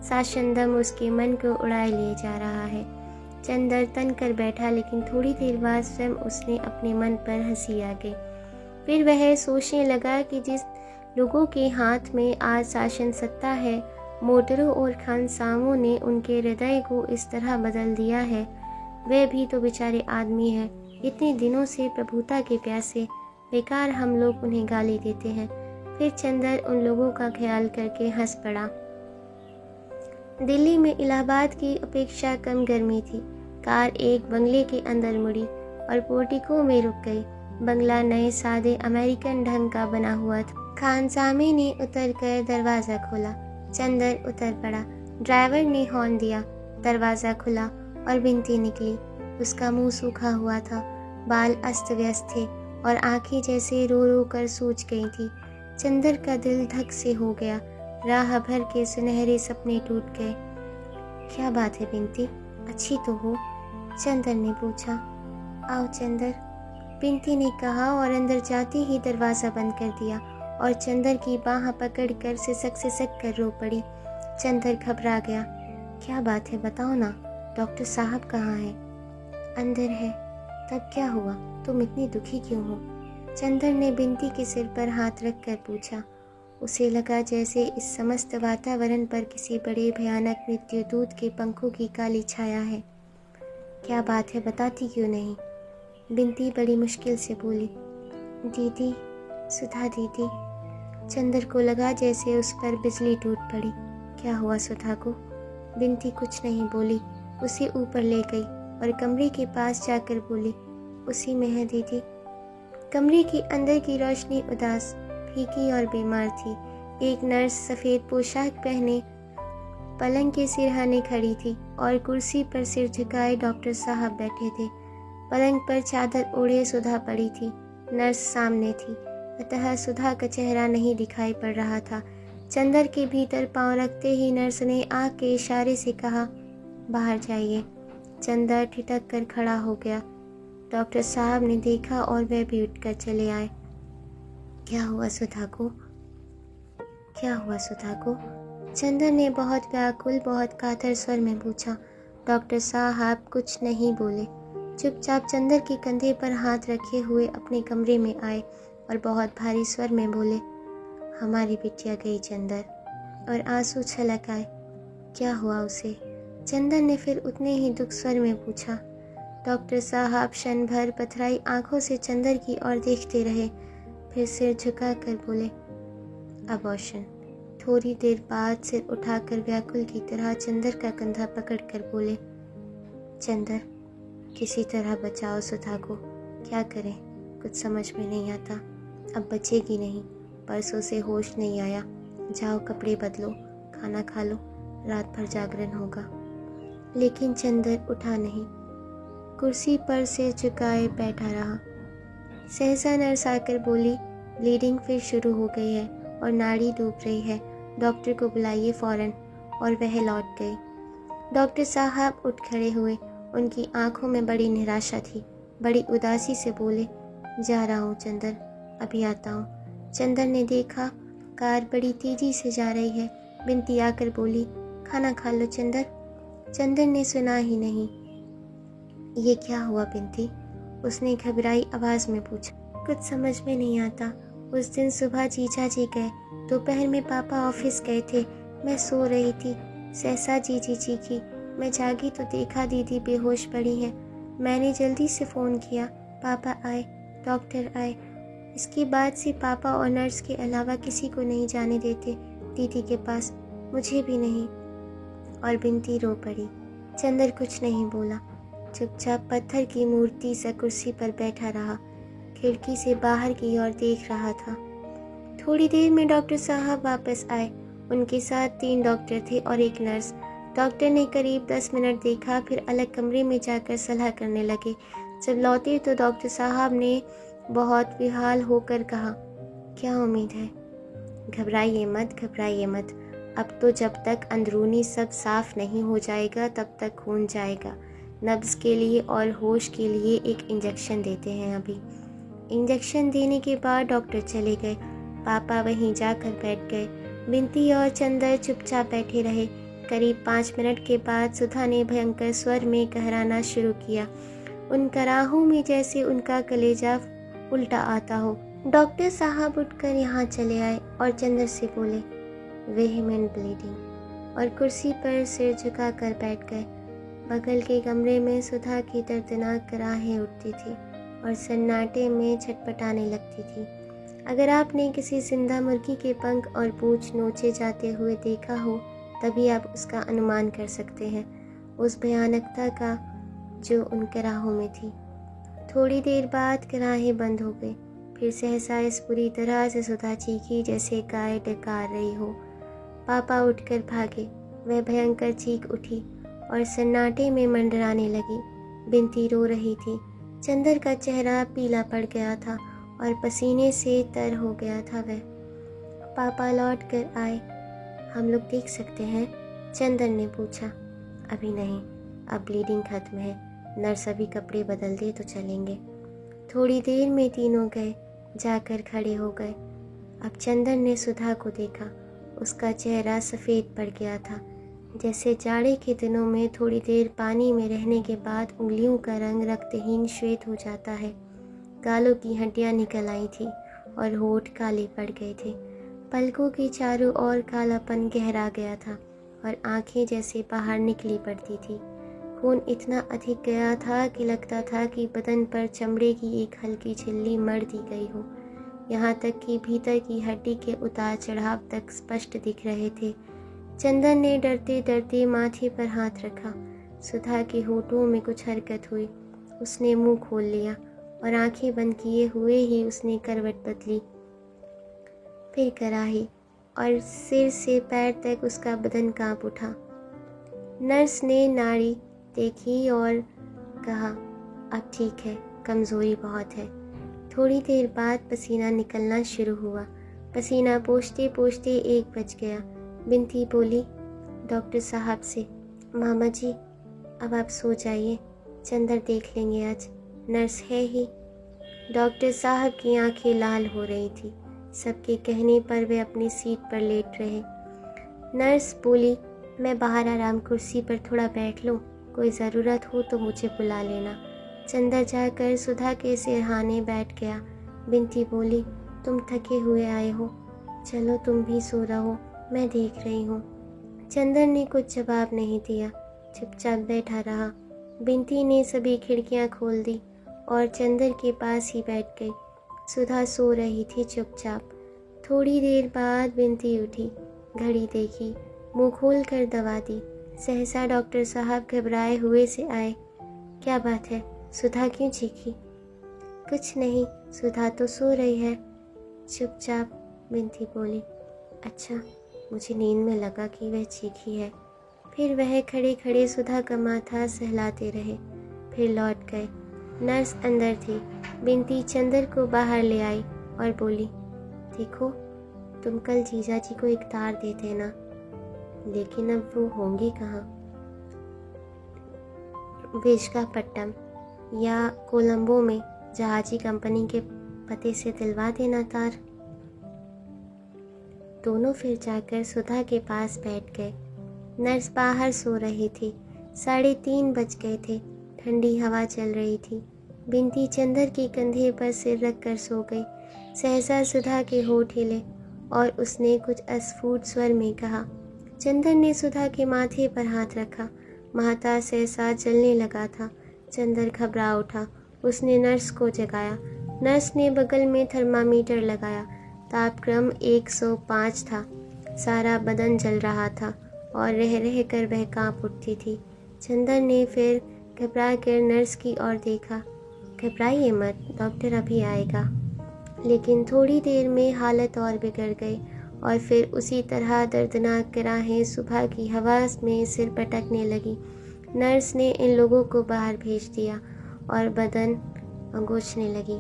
शासनदम उसके मन को उड़ाए लिए जा रहा है। चंदर तन कर बैठा, लेकिन थोड़ी देर बाद स्वयं उसने अपने मन पर हंसी आ गई। फिर वह सोचने लगा कि जिस लोगों के हाथ में आज शासन सत्ता है, मोटरों और खानसामों ने उनके हृदय को इस तरह बदल दिया है, वे भी तो बेचारे आदमी हैं, इतने दिनों से प्रभुता के प्यासे। बेकार हम लोग उन्हें गाली देते हैं। फिर चंदर उन लोगों का ख्याल करके हंस पड़ा। दिल्ली में इलाहाबाद की अपेक्षा कम गर्मी थी। कार एक बंगले के अंदर मुड़ी और पोर्टिको में रुक गई। बंगला नए सादे अमेरिकन ढंग का बना हुआ था। खानसामे ने उतरकर दरवाज़ा खोला। चंदर उतर पड़ा। ड्राइवर ने हॉर्न दिया। दरवाज़ा खुला और बिनती निकली। उसका मुंह सूखा हुआ था, बाल अस्त व्यस्त थे और आंखें जैसे रो रो कर सूज गई थी। चंदर का दिल धक से हो गया। राह भर के सुनहरे सपने टूट गए। क्या बात है बिनती, अच्छी तो हो? चंदर ने पूछा। आओ चंदर, बिनती ने कहा और अंदर जाते ही दरवाज़ा बंद कर दिया और चंदर की बाह पकड़कर सिसक कर रो पड़ी। चंदर घबरा गया। क्या बात है, बताओ ना, डॉक्टर साहब कहाँ हैं? अंदर है। तब क्या हुआ, तुम इतनी दुखी क्यों हो? चंदर ने बिनती के सिर पर हाथ रख कर पूछा। उसे लगा जैसे इस समस्त वातावरण पर किसी बड़े भयानक मृत्युदूत के पंखों की काली छाया है। क्या बात है, बताती क्यों नहीं? बिनती बड़ी मुश्किल से बोली। दीदी, सुधा दीदी। चंदर को लगा जैसे उस पर बिजली टूट पड़ी। क्या हुआ सुधा को? बिनती कुछ नहीं बोली। उसे ऊपर ले गई और कमरे के पास जाकर बोली, उसी में है दीदी। कमरे के अंदर की रोशनी उदास, फीकी और बीमार थी। एक नर्स सफ़ेद पोशाक पहने पलंग के सिरहाने खड़ी थी और कुर्सी पर सिर झुकाए डॉक्टर साहब बैठे थे। पलंग पर चादर ओढ़े सुधा पड़ी थी। नर्स सामने थी, अतः सुधा का चेहरा नहीं दिखाई पड़ रहा था। चंदर के भीतर पांव रखते ही नर्स ने आँख के इशारे से कहा, बाहर जाइए। चंदर ठिठक कर खड़ा हो गया। डॉक्टर साहब ने देखा और वह भी उठकर चले आए। क्या हुआ सुधा को? क्या हुआ सुधा को? चंदर ने बहुत व्याकुल, बहुत कातर स्वर में पूछा। डॉक्टर साहब कुछ नहीं बोले। चुपचाप चंदर के कंधे पर हाथ रखे हुए अपने कमरे में आए और बहुत भारी स्वर में बोले, हमारी बिटिया गई चंदर। और आंसू छलक आए। क्या हुआ उसे? चंदर ने फिर उतने ही दुख स्वर में पूछा। डॉक्टर साहब क्षण भर पथराई आंखों से चंदर की ओर देखते रहे, फिर सिर झुकाकर बोले, अबॉर्शन। थोड़ी देर बाद सिर उठाकर व्याकुल की तरह चंदर का कंधा पकड़कर बोले, चंदर किसी तरह बचाओ सुधा को। क्या करें, कुछ समझ में नहीं आता। अब बचेगी नहीं, परसों से होश नहीं आया। जाओ कपड़े बदलो, खाना खा लो, रात भर जागरण होगा। लेकिन चंदर उठा नहीं, कुर्सी पर सिर झुकाए बैठा रहा। सहसा नर्स आकर बोली, ब्लीडिंग फिर शुरू हो गई है और नाड़ी डूब रही है, डॉक्टर को बुलाइए फौरन। और वह लौट गई। डॉक्टर साहब उठ खड़े हुए। उनकी आंखों में बड़ी निराशा थी। बड़ी उदासी से बोले, जा रहा हूँ चंदर, अभी आता हूँ। चंदर ने देखा कार बड़ी तेजी से जा रही है। बिनती आकर बोली, खाना खा लो चंदर। चंदर ने सुना ही नहीं। ये क्या हुआ बिनती? उसने घबराई आवाज़ में पूछा। कुछ समझ में नहीं आता। उस दिन सुबह जीजा जी गए, दोपहर में पापा ऑफिस गए थे, मैं सो रही थी। सहसा जीजी चीखी, मैं जागी तो देखा दीदी बेहोश पड़ी है। मैंने जल्दी से फ़ोन किया, पापा आए, डॉक्टर आए। इसके बाद से पापा और नर्स के अलावा किसी को नहीं जाने देते दीदी के पास, मुझे भी नहीं। और बिनती रो पड़ी। चंदर कुछ नहीं बोला, चुपचाप पत्थर की मूर्ति सा कुर्सी पर बैठा रहा। खिड़की से बाहर की ओर देख रहा था। थोड़ी देर में डॉक्टर साहब वापस आए। उनके साथ 3 डॉक्टर थे और एक नर्स। डॉक्टर ने करीब 10 मिनट देखा, फिर अलग कमरे में जाकर सलाह करने लगे। जब लौटे तो डॉक्टर साहब ने बहुत बेहाल होकर कहा, क्या उम्मीद है? घबराइए मत। अब तो जब तक अंदरूनी सब साफ नहीं हो जाएगा तब तक खून जाएगा। नब्ज के लिए और होश के लिए एक इंजेक्शन देते हैं अभी। इंजेक्शन देने के बाद डॉक्टर चले गए। पापा वहीं जाकर बैठ गए। बिनती और चंदर चुपचाप बैठे रहे। करीब 5 मिनट के बाद सुधा ने भयंकर स्वर में कहराना शुरू किया, उन कराहों में जैसे उनका कलेजा उल्टा आता हो। डॉक्टर साहब उठकर यहाँ चले आए और चंदर से बोले, वेहीमेंट ब्लीडिंग, और कुर्सी पर सिर झुका कर बैठ गए। बगल के कमरे में सुधा की दर्दनाक कराहें उठती थी और सन्नाटे में छटपटाने लगती थी। अगर आपने किसी जिंदा मुर्गी के पंख और पूंछ नोचे जाते हुए देखा हो, तभी आप उसका अनुमान कर सकते हैं, उस भयानकता का जो उन कराहों में थी। थोड़ी देर बाद कराहें बंद हो गई। फिर सहसा इस बुरी तरह से सुधा चीखी जैसे गाय डकार रही हो। पापा उठकर भागे। वह भयंकर चीख उठी और सन्नाटे में मंडराने लगी। बिनती रो रही थी। चंदर का चेहरा पीला पड़ गया था और पसीने से तर हो गया था वह। पापा लौट कर आए। हम लोग देख सकते हैं? चंदर ने पूछा। अभी नहीं, अब ब्लीडिंग खत्म है। नर्स अभी कपड़े बदल दे तो चलेंगे। थोड़ी देर में तीनों गए, जाकर खड़े हो गए। अब चंदर ने सुधा को देखा। उसका चेहरा सफ़ेद पड़ गया था, जैसे जाड़े के दिनों में थोड़ी देर पानी में रहने के बाद उंगलियों का रंग रक्तहीन श्वेत हो जाता है। गालों की हड्डियां निकल आई थी और होठ काले पड़ गए थे। पलकों के चारों ओर कालापन गहरा गया था और आंखें जैसे बाहर निकली पड़ती थी। खून इतना अधिक गया था कि लगता था कि बदन पर चमड़े की एक हल्की झिल्ली मर दी गई हो। यहाँ तक कि भीतर की हड्डी के उतार चढ़ाव तक स्पष्ट दिख रहे थे। चंदन ने डरते डरते माथे पर हाथ रखा। सुधा के होठों में कुछ हरकत हुई। उसने मुंह खोल लिया और आंखें बंद किए हुए ही उसने करवट बदली। फिर कराही और सिर से पैर तक उसका बदन कांप उठा। नर्स ने नाड़ी देखी और कहा, अब ठीक है, कमज़ोरी बहुत है। थोड़ी देर बाद पसीना निकलना शुरू हुआ। पसीना पोंछते पोंछते 1 बज गया। बिनती बोली डॉक्टर साहब से, मामा जी अब आप सो जाइए, चंदर देख लेंगे आज, नर्स है ही। डॉक्टर साहब की आंखें लाल हो रही थी। सबके कहने पर वे अपनी सीट पर लेट रहे। नर्स बोली, मैं बाहर आराम कुर्सी पर थोड़ा बैठ लूँ, कोई ज़रूरत हो तो मुझे बुला लेना। चंदर जाकर सुधा के सिरहाने बैठ गया। बिंती बोली, तुम थके हुए आए हो, चलो तुम भी सो रहो, मैं देख रही हूँ। चंदर ने कुछ जवाब नहीं दिया, चुपचाप बैठा रहा। बिंती ने सभी खिड़कियाँ खोल दी और चंदर के पास ही बैठ गई। सुधा सो रही थी चुपचाप। थोड़ी देर बाद बिंती उठी, घड़ी देखी, मुंह खोल कर दवा दी। सहसा डॉक्टर साहब घबराए हुए से आए। क्या बात है, सुधा क्यों चीखी? कुछ नहीं, सुधा तो सो रही है। चुपचाप बिंती बोली। अच्छा, मुझे नींद में लगा कि वह चीखी है। फिर वह खड़े खड़े सुधा का माथा सहलाते रहे, फिर लौट गए। नर्स अंदर थी। बिंती चंदर को बाहर ले आई और बोली, देखो, तुम कल जीजा जी को एक तार दे देना, लेकिन अब वो होंगे कहाँ? विशाखापट्टनम या कोलंबो में जहाजी कंपनी के पते से दिलवा देना तार। दोनों फिर जाकर सुधा के पास बैठ गए। नर्स बाहर सो रही थी। 3:30 बज गए थे। ठंडी हवा चल रही थी। बिंती चंदर के कंधे पर सिर रख कर सो गई। सहसा सुधा के होठ हिले और उसने कुछ अस्फुट स्वर में कहा। चंदर ने सुधा के माथे पर हाथ रखा। माथा सहसा जलने लगा था। चंदर घबरा उठा। उसने नर्स को जगाया। नर्स ने बगल में थर्मामीटर लगाया। तापक्रम 105 था। सारा बदन जल रहा था और रह रह कर वह कांप उठती थी। चंदर ने फिर घबरा कर नर्स की ओर देखा। घबराइए मत, डॉक्टर अभी आएगा। लेकिन थोड़ी देर में हालत और बिगड़ गई और फिर उसी तरह दर्दनाक कराहें सुबह की हवा में सिर पटकने लगी। नर्स ने इन लोगों को बाहर भेज दिया और बदन अंगोछने लगी।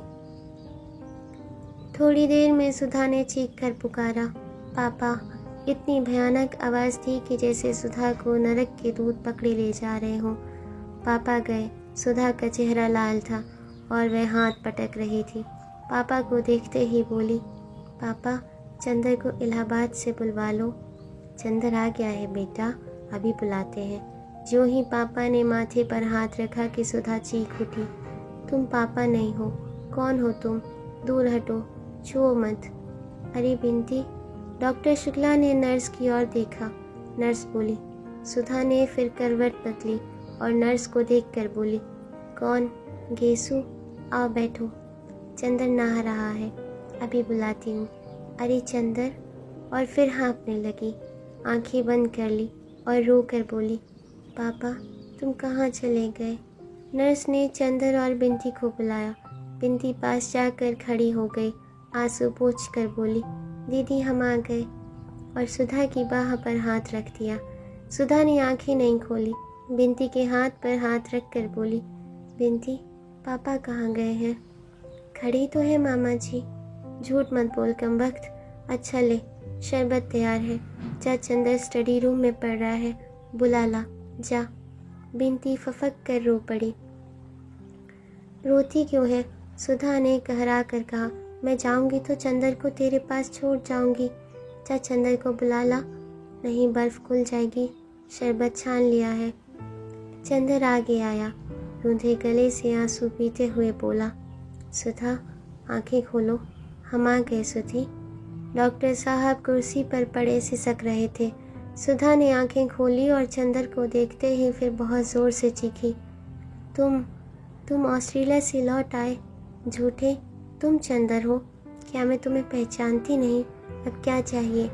थोड़ी देर में सुधा ने चीख कर पुकारा, पापा। इतनी भयानक आवाज़ थी कि जैसे सुधा को नरक के दूत पकड़े ले जा रहे हों। पापा गए। सुधा का चेहरा लाल था और वह हाथ पटक रही थी। पापा को देखते ही बोली, पापा, चंदर को इलाहाबाद से बुलवा लो। चंदर आ गया है बेटा, अभी बुलाते हैं। ज्यों ही पापा ने माथे पर हाथ रखा कि सुधा चीख उठी, तुम पापा नहीं हो, कौन हो तुम? दूर हटो, छुओ मत। अरे बिंती। डॉक्टर शुक्ला ने नर्स की ओर देखा। नर्स बोली। सुधा ने फिर करवट बदली और नर्स को देखकर बोली, कौन? गेसु, आओ बैठो। चंदर नहा रहा है, अभी बुलाती हूँ। अरे चंदर। और फिर हाँफने लगी। आंखें बंद कर ली और रो कर बोली, पापा तुम कहाँ चले गए? नर्स ने चंदर और बिंती को बुलाया। बिंती पास जाकर खड़ी हो गई। आंसू पोंछ कर बोली, दीदी हम आ गए, और सुधा की बाह पर हाथ रख दिया। सुधा ने आंखें नहीं खोली। बिंती के हाथ पर हाथ रख कर बोली, बिंती पापा कहाँ गए हैं? खड़ी तो है मामा जी। झूठ मत बोल कमबख्त। अच्छा ले, शरबत तैयार है, जा चंदर स्टडी रूम में पढ़ रहा है, बुला ला, जा। बिंती फफक कर रो पड़ी। रोती क्यों है? सुधा ने कहरा कर कहा, मैं जाऊंगी तो चंदर को तेरे पास छोड़ जाऊंगी। जा चंदर को बुला ला, नहीं बर्फ खुल जाएगी। शरबत छान लिया है। चंदर आगे आया, रूंधे गले से आंसू पीते हुए बोला, सुधा आंखें खोलो, हम आ गए सुधी। डॉक्टर साहब कुर्सी पर पड़े सिसक रहे थे। सुधा ने आंखें खोली और चंदर को देखते ही फिर बहुत ज़ोर से चीखी, तुम ऑस्ट्रेलिया से लौट आए? झूठे, तुम चंदर हो? क्या मैं तुम्हें पहचानती नहीं? अब क्या चाहिए?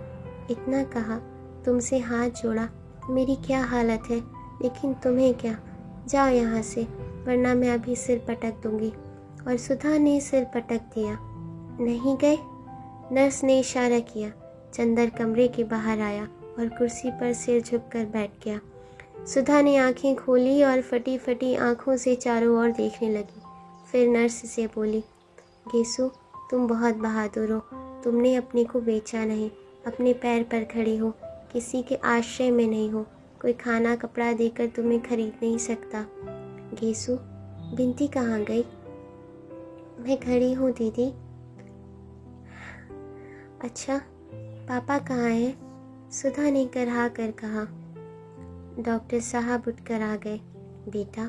इतना कहा, तुमसे हाथ जोड़ा, मेरी क्या हालत है, लेकिन तुम्हें क्या? जाओ यहाँ से, वरना मैं अभी सिर पटक दूंगी। और सुधा ने सिर पटक दिया। नहीं गए? नर्स ने इशारा किया। चंदर कमरे के बाहर आया और कुर्सी पर सिर झुककर बैठ गया। सुधा ने आंखें खोली और फटी फटी आंखों से चारों ओर देखने लगी। फिर नर्स से बोली, गेसु तुम बहुत बहादुर हो, तुमने अपने को बेचा नहीं, अपने पैर पर खड़ी हो, किसी के आश्रय में नहीं हो, कोई खाना कपड़ा देकर तुम्हें खरीद नहीं सकता। गेसु, बिंती कहाँ गई? मैं खड़ी हूँ दीदी। अच्छा, पापा कहाँ हैं? सुधा ने करहा कर कहा। डॉक्टर साहब उठकर आ गए। बेटा,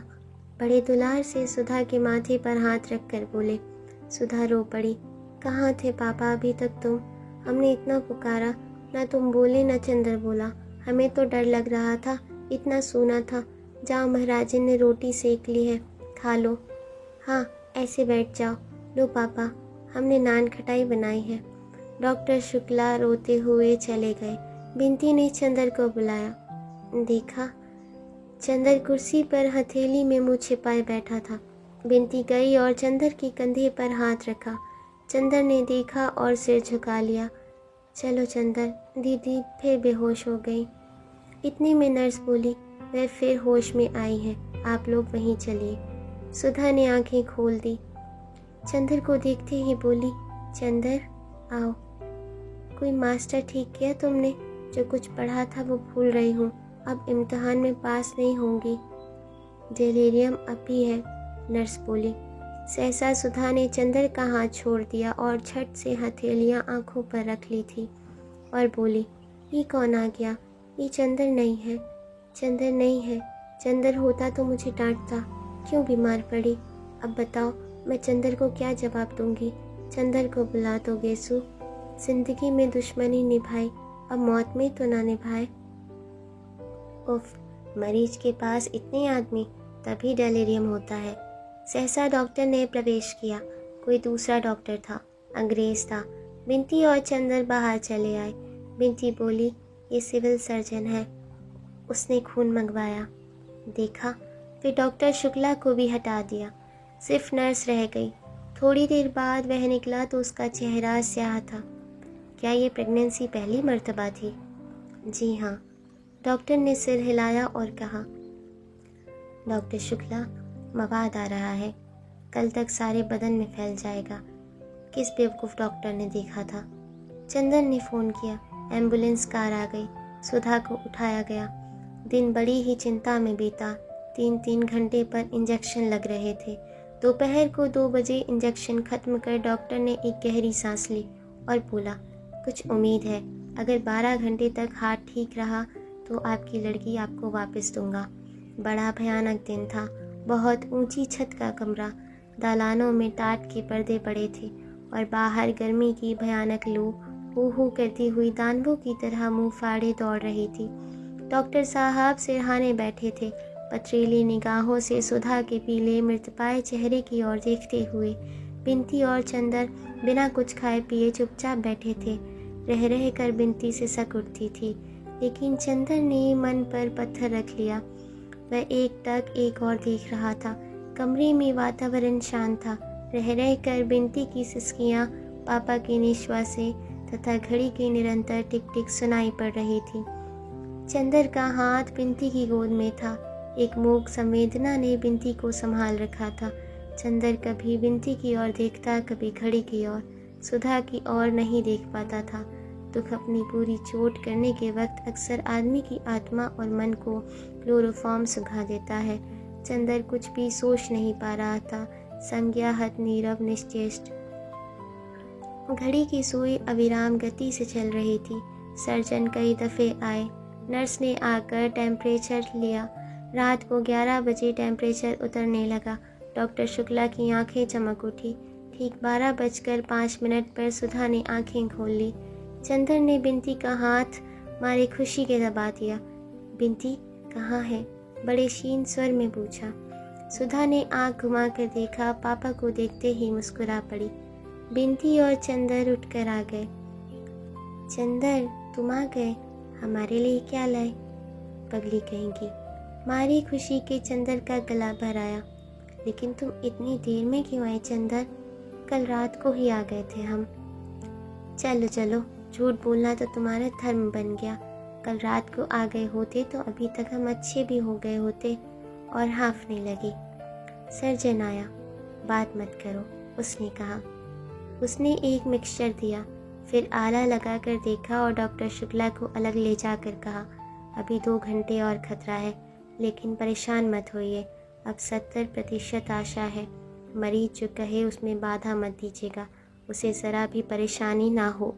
बड़े दुलार से सुधा के माथे पर हाथ रखकर बोले। सुधा रो पड़ी। कहाँ थे पापा अभी तक तुम? हमने इतना पुकारा, ना तुम बोले ना चंदर बोला। हमें तो डर लग रहा था, इतना सूना था। जाओ, महाराजन ने रोटी सेक ली है, खा लो। हाँ, ऐसे बैठ जाओ। लो पापा, हमने नान खटाई बनाई है। डॉक्टर शुक्ला रोते हुए चले गए। बिंती ने चंदर को बुलाया। देखा, चंदर कुर्सी पर हथेली में मुँह छिपाए बैठा था। बिंती गई और चंदर के कंधे पर हाथ रखा। चंदर ने देखा और सिर झुका लिया। चलो चंदर, दीदी फिर बेहोश हो गई। इतने में नर्स बोली, वह फिर होश में आई है, आप लोग वहीं चलिए। सुधा ने आंखें खोल दी। चंदर को देखते ही बोली, चंदर आओ। कोई मास्टर ठीक किया तुमने? जो कुछ पढ़ा था वो भूल रही हूँ, अब इम्तिहान में पास नहीं होंगी। डिलीरियम अब भी है, नर्स बोली। सहसा सुधा ने चंदर का हाथ छोड़ दिया और झट से हथेलियां आंखों पर रख ली थी और बोली, ये कौन आ गया? ये चंदर नहीं है, चंदर नहीं है। चंदर होता तो मुझे डांटता, क्यों बीमार पड़ी? अब बताओ, मैं चंदर को क्या जवाब दूंगी? चंदर को बुला दो गेसु। जिंदगी में दुश्मनी निभाई, अब मौत में तो ना निभाए। उफ, मरीज के पास इतने आदमी, तभी डेलीरियम होता है। सहसा डॉक्टर ने प्रवेश किया। कोई दूसरा डॉक्टर था, अंग्रेज था। बिंती और चंदर बाहर चले आए। बिंती बोली, ये सिविल सर्जन है, उसने खून मंगवाया। देखा, फिर डॉक्टर शुक्ला को भी हटा दिया, सिर्फ नर्स रह गई। थोड़ी देर बाद वह निकला तो उसका चेहरा स्याह था। क्या ये प्रेगनेंसी पहली मर्तबा थी? जी हाँ, डॉक्टर ने सिर हिलाया और कहा। डॉक्टर शुक्ला, मवाद आ रहा है, कल तक सारे बदन में फैल जाएगा। किस बेवकूफ़ डॉक्टर ने देखा था? चंदन ने फ़ोन किया, एम्बुलेंस कार आ गई, सुधा को उठाया गया। दिन बड़ी ही चिंता में बीता। 3-3 घंटे पर इंजेक्शन लग रहे थे। दोपहर को 2 बजे इंजेक्शन ख़त्म कर डॉक्टर ने एक गहरी सांस ली और बोला, कुछ उम्मीद है, अगर 12 घंटे तक हार्ट ठीक रहा तो आपकी लड़की आपको वापस दूंगा। बड़ा भयानक दिन था। बहुत ऊंची छत का कमरा, दालानों में टाट के पर्दे पड़े थे और बाहर गर्मी की भयानक लू हू हू करती हुई दानवों की तरह मुंह फाड़े दौड़ रही थी। डॉक्टर साहब सिरहाने बैठे थे, पथरीली निगाहों से सुधा के पीले मृतपाय चेहरे की ओर देखते हुए। बिंती और चंदर बिना कुछ खाए पिए चुपचाप बैठे थे। रह रह कर बिंती से सक उठती थी, लेकिन चंदर ने मन पर पत्थर रख लिया। वह एक टक एक और देख रहा था। कमरे में वातावरण शांत था। रह रह कर बिंती की सिसकियाँ, पापा के निश्वासें तथा घड़ी की निरंतर टिक टिक सुनाई पड़ रही थी। चंदर का हाथ बिंती की गोद में था। एक मूक संवेदना ने बिंती को संभाल रखा था। चंदर कभी बिंती की ओर देखता, कभी घड़ी की ओर, सुधा की ओर नहीं देख पाता था। दुख अपनी पूरी चोट करने के वक्त अक्सर आदमी की आत्मा और मन को क्लोरोफॉर्म सुखा देता है। चंदर कुछ भी सोच नहीं पा रहा था, संज्ञाहत, नीरव, निश्चेष्ट। घड़ी की सुई अविराम गति से चल रही थी। सर्जन कई दफे आए। नर्स ने आकर टेम्परेचर लिया। रात को 11 बजे टेम्परेचर उतरने लगा। डॉक्टर शुक्ला की आंखें चमक उठी। ठीक 12:05 पर सुधा ने आंखें खोल ली। चंदर ने बिंती का हाथ मारे खुशी के दबा दिया। बिंती कहाँ है? बड़े क्षीण स्वर में पूछा। सुधा ने आंख घुमा कर देखा। पापा को देखते ही मुस्कुरा पड़ी। बिंती और चंदर उठकर आ गए। चंदर, तुम आ गए, हमारे लिए क्या लाए? पगली कहेंगी। मारी खुशी के चंदर का गला भर आया। लेकिन तुम इतनी देर में क्यों आए चंदर? कल रात को ही आ गए थे हम। चलो चलो, झूठ बोलना तो तुम्हारा धर्म बन गया। कल रात को आ गए होते तो अभी तक हम अच्छे भी हो गए होते। और हाँफने लगी। सर्जन आया। बात मत करो, उसने कहा। उसने एक मिक्सचर दिया, फिर आला लगाकर देखा और डॉक्टर शुक्ला को अलग ले जाकर कहा, अभी 2 घंटे और खतरा है, लेकिन परेशान मत होइए, अब 70% आशा है। मरीज जो कहे उसमें बाधा मत दीजिएगा, उसे ज़रा भी परेशानी ना हो।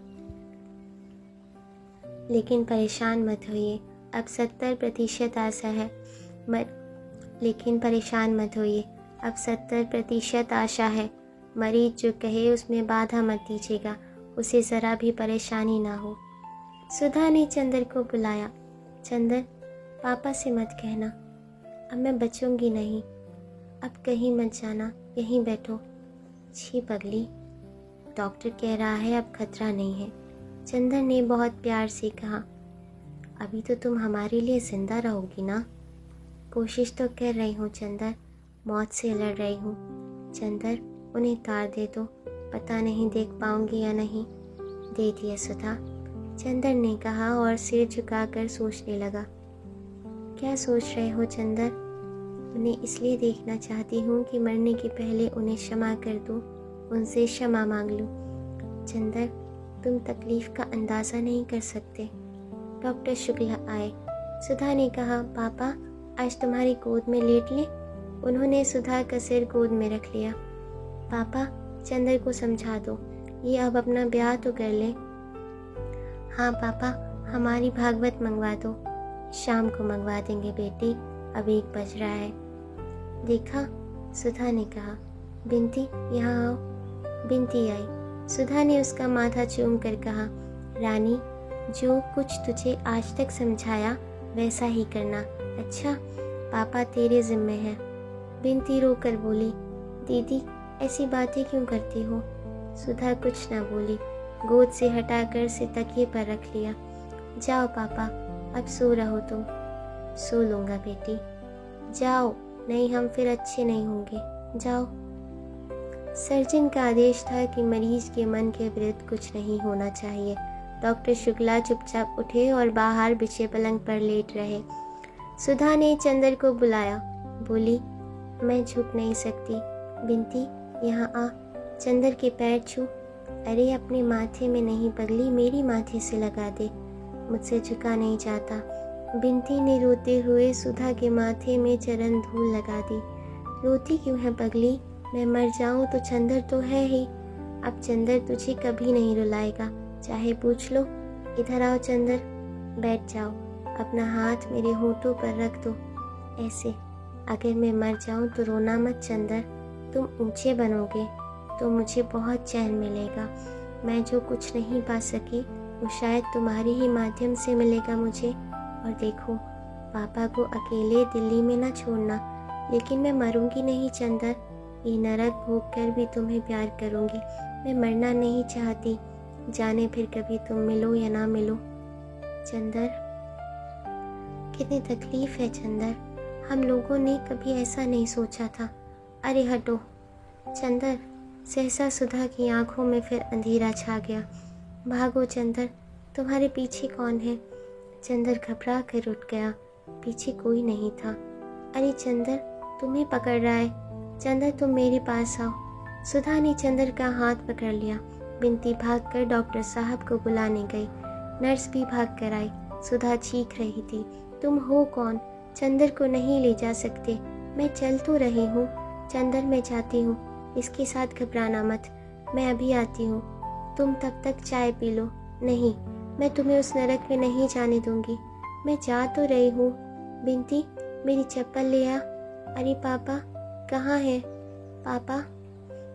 लेकिन परेशान मत होइए, अब 70% आशा है। लेकिन परेशान मत होइए, अब 70% आशा है। मरीज जो कहे उसमें बाधा मत दीजिएगा, उसे ज़रा भी परेशानी ना हो। सुधा ने चंदर को बुलाया। चंदर, पापा से मत कहना, अब मैं बचूंगी नहीं। अब कहीं मत जाना, यहीं बैठो। छी पगली, डॉक्टर कह रहा है अब खतरा नहीं है। चंदर ने बहुत प्यार से कहा। अभी तो तुम हमारे लिए जिंदा रहोगी ना? कोशिश तो कर रही हूँ चंदर, मौत से लड़ रही हूँ। चंदर, उन्हें तार दे दो, पता नहीं देख पाऊंगी या नहीं। दे दिया सुधा, चंदर ने कहा और सिर झुकाकर सोचने लगा। क्या सोच रहे हो चंदर? उन्हें इसलिए देखना चाहती हूँ कि मरने के पहले उन्हें क्षमा कर दूँ, उनसे क्षमा मांग लूँ। चंदर, तुम तकलीफ़ का अंदाज़ा नहीं कर सकते। डॉक्टर शुक्ला आए। सुधा ने कहा, पापा आज तुम्हारी गोद में लेट ले। उन्होंने सुधा का सिर गोद में रख लिया। पापा, चंदर को समझा दो, ये अब अपना ब्याह तो कर ले। हाँ पापा, हमारी भागवत मंगवा दो। शाम को मंगवा देंगे बेटी, अब 1 बज रहा है। देखा, सुधा ने कहा। बिंती, यहाँ आओ। बिंती आई। सुधा ने उसका माथा चूम कर कहा, रानी, जो कुछ तुझे आज तक समझाया वैसा ही करना, अच्छा? पापा तेरे जिम्मे है। बिंती रोकर बोली, दीदी ऐसी बातें क्यों करती हो? सुधा कुछ ना बोली, गोद से हटाकर से तकिए पर रख लिया। जाओ पापा, अब सो रहो तुम। सो लूँगा बेटी, जाओ, नहीं हम फिर अच्छे नहीं होंगे, जाओ। सर्जन का आदेश था कि मरीज के मन के विरुद्ध कुछ नहीं होना चाहिए। डॉक्टर शुक्ला चुपचाप उठे और बाहर बिछे पलंग पर लेट रहे। सुधा ने चंदर को बुलाया, बोली, मैं झुक नहीं सकती। बिंती, यहाँ आ, चंदर के पैर छू। अरे अपने माथे में नहीं पगली, मेरी माथे से लगा दे, मुझसे झुका नहीं जाता। बिंती ने रोते हुए सुधा के माथे में चरण धूल लगा दी। रोती क्यों है पगली? मैं मर जाऊं तो चंदर तो है ही। अब चंदर तुझे कभी नहीं रुलाएगा, चाहे पूछ लो। इधर आओ चंदर, बैठ जाओ, अपना हाथ मेरे होठों पर रख दो, ऐसे। अगर मैं मर जाऊं तो रोना मत चंदर, तुम ऊंचे बनोगे तो मुझे बहुत चैन मिलेगा। मैं जो कुछ नहीं पा सकी वो शायद तुम्हारे ही माध्यम से मिलेगा मुझे। और देखो, पापा को अकेले दिल्ली में ना छोड़ना। लेकिन मैं मरूंगी नहीं चंदर, ये नरक भोग कर भी तुम्हें प्यार करूंगी। मैं मरना नहीं चाहती, जाने फिर कभी तुम मिलो या ना मिलो। चंदर, कितनी तकलीफ है चंदर, हम लोगों ने कभी ऐसा नहीं सोचा था। अरे हटो चंदर। सहसा सुधा की आंखों में फिर अंधेरा छा गया। भागो चंदर, तुम्हारे पीछे कौन है? चंदर घबरा कर उठ गया, पीछे कोई नहीं था। अरे चंदर, तुम्हें पकड़ रहा है। चंदर, तुम मेरे पास आओ। सुधा ने चंदर का हाथ पकड़ लिया। बिंती भागकर डॉक्टर साहब को बुलाने गई। नर्स भी भाग कर आई। सुधा चीख रही थी, तुम हो कौन? चंदर को नहीं ले जा सकते। मैं चल तो रही हूँ। चंदर, मैं जाती हूँ, इसके साथ घबराना मत, मैं अभी आती हूँ। तुम तब तक चाय पी लो। नहीं, मैं तुम्हें उस नरक में नहीं जाने दूंगी। मैं जा तो रही हूँ। बिंती, मेरी चप्पल ले आ। अरे पापा, कहाँ है पापा?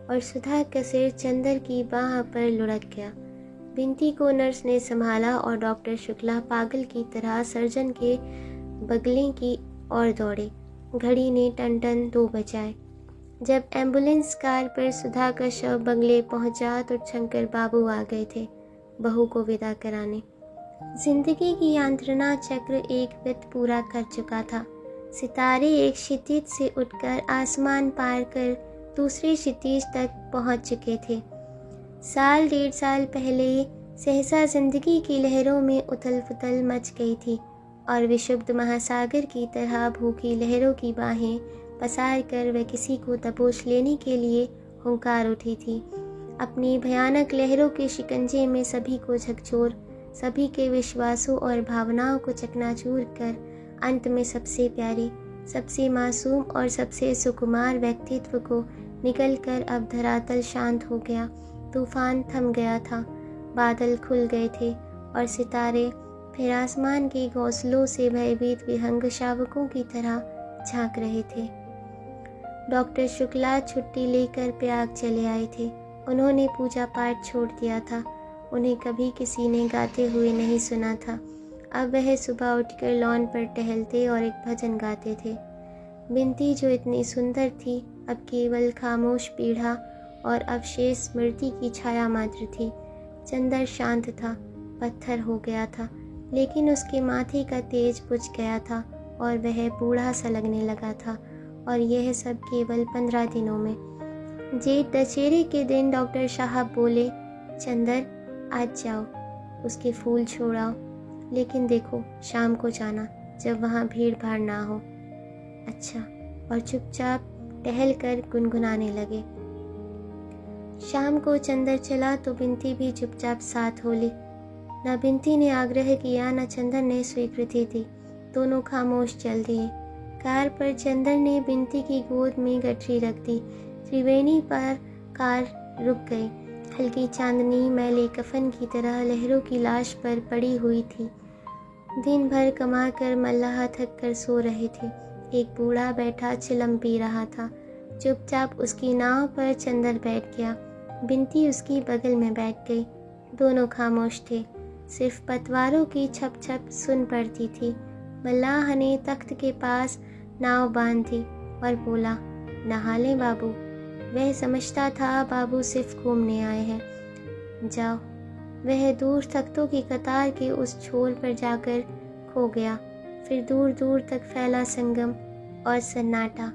और सुधा का सिर चंदर की बाह पर लुढ़क गया। बिंती को नर्स ने संभाला और डॉक्टर शुक्ला पागल की तरह सर्जन के बगले की ओर दौड़े। घड़ी ने टन टन 2 बजाए। जब एम्बुलेंस कार पर सुधा का शव बंगले पहुंचा तो शंकर बाबू आ गए थे बहू को विदा कराने। जिंदगी की यांत्रणा चक्र एक वृत्त पूरा कर चुका था। सितारे एक क्षितिज से उठकर आसमान पार कर दूसरे क्षितिज तक पहुंच चुके थे। 1.5 साल पहले सहसा जिंदगी की लहरों में उथल पुथल मच गई थी और विशुद्ध महासागर की तरह भूखी लहरों की बाहें पसार कर वह किसी को दबोच लेने के लिए हुंकार उठी थी। अपनी भयानक लहरों के शिकंजे में सभी को झकझोर, सभी के विश्वासों और भावनाओं को चकनाचूर कर अंत में सबसे प्यारे, सबसे मासूम और सबसे सुकुमार व्यक्तित्व को निकलकर अब धरातल शांत हो गया। तूफान थम गया था, बादल खुल गए थे और सितारे फिर आसमान के घोंसलों से भयभीत विहंग शावकों की तरह झांक रहे थे। डॉक्टर शुक्ला छुट्टी लेकर प्रयाग चले आए थे। उन्होंने पूजा पाठ छोड़ दिया था। उन्हें कभी किसी ने गाते हुए नहीं सुना था। अब वह सुबह उठकर लॉन पर टहलते और एक भजन गाते थे। बिनती जो इतनी सुंदर थी, अब केवल खामोश पीढ़ा और अवशेष स्मृति की छाया मात्र थी। चंदर शांत था, पत्थर हो गया था, लेकिन उसके माथे का तेज बुझ गया था और वह बूढ़ा सा लगने लगा था। और यह सब केवल 15 दिनों में। जेठ दशहरे के दिन डॉक्टर साहब बोले, चंदर आज जाओ, उसके फूल छोड़ाओ, लेकिन देखो शाम को जाना, जब वहाँ भीड़ भाड़ ना हो। अच्छा। और चुपचाप टहल कर गुनगुनाने लगे। शाम को चंदर चला तो बिनती भी चुपचाप साथ हो ली। न बिनती ने आग्रह किया, न चंदर ने स्वीकृति दी। दोनों खामोश चल दिए। कार पर चंदर ने बिनती की गोद में गठरी रख दी। त्रिवेणी पर कार रुक गई। हल्की चांदनी मैले कफन की तरह लहरों की लाश पर पड़ी हुई थी। दिन भर कमा कर मल्लाह थक कर सो रहे थे। एक बूढ़ा बैठा चिलम पी रहा था। चुपचाप उसकी नाव पर चंदर बैठ गया। बिनती उसकी बगल में बैठ गई। दोनों खामोश थे। सिर्फ पतवारों की छप छप सुन पड़ती थी। मल्लाह ने तख्त के पास नाव बांध दी और बोला, नहा ले बाबू। वह समझता था बाबू सिर्फ घूमने आए हैं। जाओ। वह दूर तख्तों की कतार के उस छोर पर जाकर खो गया। फिर दूर दूर तक फैला संगम और सन्नाटा।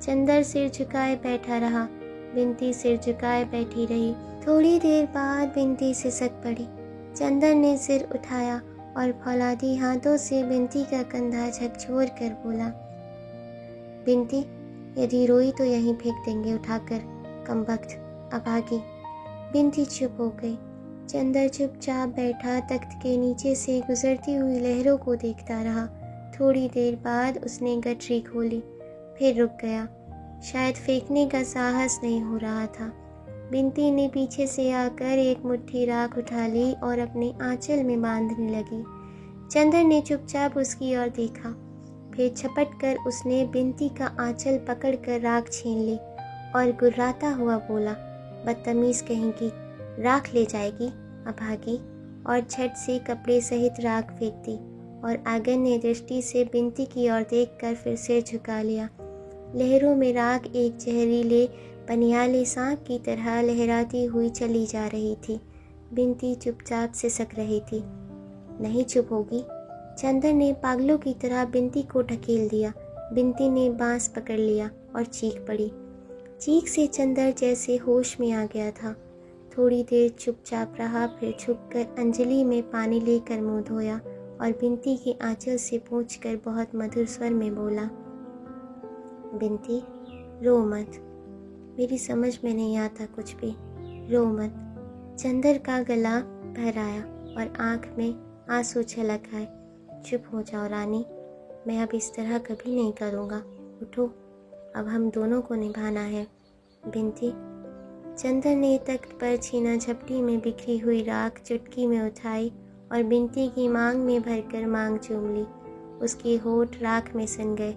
चंदर सिर झुकाए बैठा रहा। बिनती सिर झुकाए बैठी रही। थोड़ी देर बाद बिनती सिसक पड़ी। चंदर ने सिर उठाया और फौलादी हाथों से बिनती का कंधा झकझोर कर बोला, बिनती, यदि रोई तो यहीं फेंक देंगे उठाकर, कमबख्त, अभागी। बिनती चुप हो गई। चंदर चुपचाप बैठा तख्त के नीचे से गुजरती हुई लहरों को देखता रहा। थोड़ी देर बाद उसने गठरी खोली, फिर रुक गया। शायद फेंकने का साहस नहीं हो रहा था। बिनती ने पीछे से आकर एक मुट्ठी राख उठा ली और अपने आंचल में बांधने लगी। चंदर ने चुपचाप उसकी ओर देखा। फिर झपट कर उसने बिनती का आंचल पकड़कर राख छीन ली और गुर्राता हुआ बोला, बदतमीज कहीं की, राख ले जाएगी अभागी। और झट से कपड़े सहित राख फेंक दी और आगन्य दृष्टि से बिनती की ओर देखकर फिर सिर झुका लिया। लहरों में राख एक जहरीले पनियाले सांप की तरह लहराती हुई चली जा रही थी। बिनती चुपचाप सिसक रही थी। नहीं चुप होगी। चंदर ने पागलों की तरह बिनती को ढकेल दिया। बिनती ने बांस पकड़ लिया और चीख पड़ी। चीख से चंदर जैसे होश में आ गया था। थोड़ी देर चुपचाप रहा, फिर छुपकर अंजलि में पानी लेकर मुंह धोया और बिनती के आंचल से पूछकर बहुत मधुर स्वर में बोला, बिनती, रो मत। मेरी समझ में नहीं आता कुछ भी, रो मत। चंदर का गला भर आया और आंख में आंसू छलक आए। चुप हो जाओ रानी, मैं अब इस तरह कभी नहीं करूँगा। उठो, अब हम दोनों को निभाना है। बिनती। चंदर ने तख्त पर छीना झपटी में बिखरी हुई राख चुटकी में उठाई और बिनती की मांग में भरकर मांग चूम ली। उसके होठ राख में सन गए।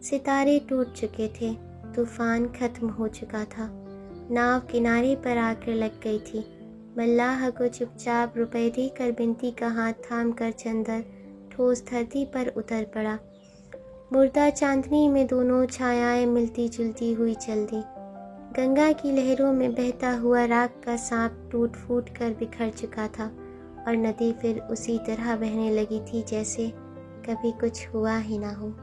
सितारे टूट चुके थे। तूफान खत्म हो चुका था। नाव किनारे पर आकर लग गई थी। मल्लाह को चुपचाप रुपए देकर बिनती का हाथ थाम कर चंदर ठोस धरती पर उतर पड़ा। मुर्दा चांदनी में दोनों छायाएं मिलती जुलती हुई चल दी। गंगा की लहरों में बहता हुआ राख का सांप टूट फूट कर बिखर चुका था और नदी फिर उसी तरह बहने लगी थी जैसे कभी कुछ हुआ ही ना हो।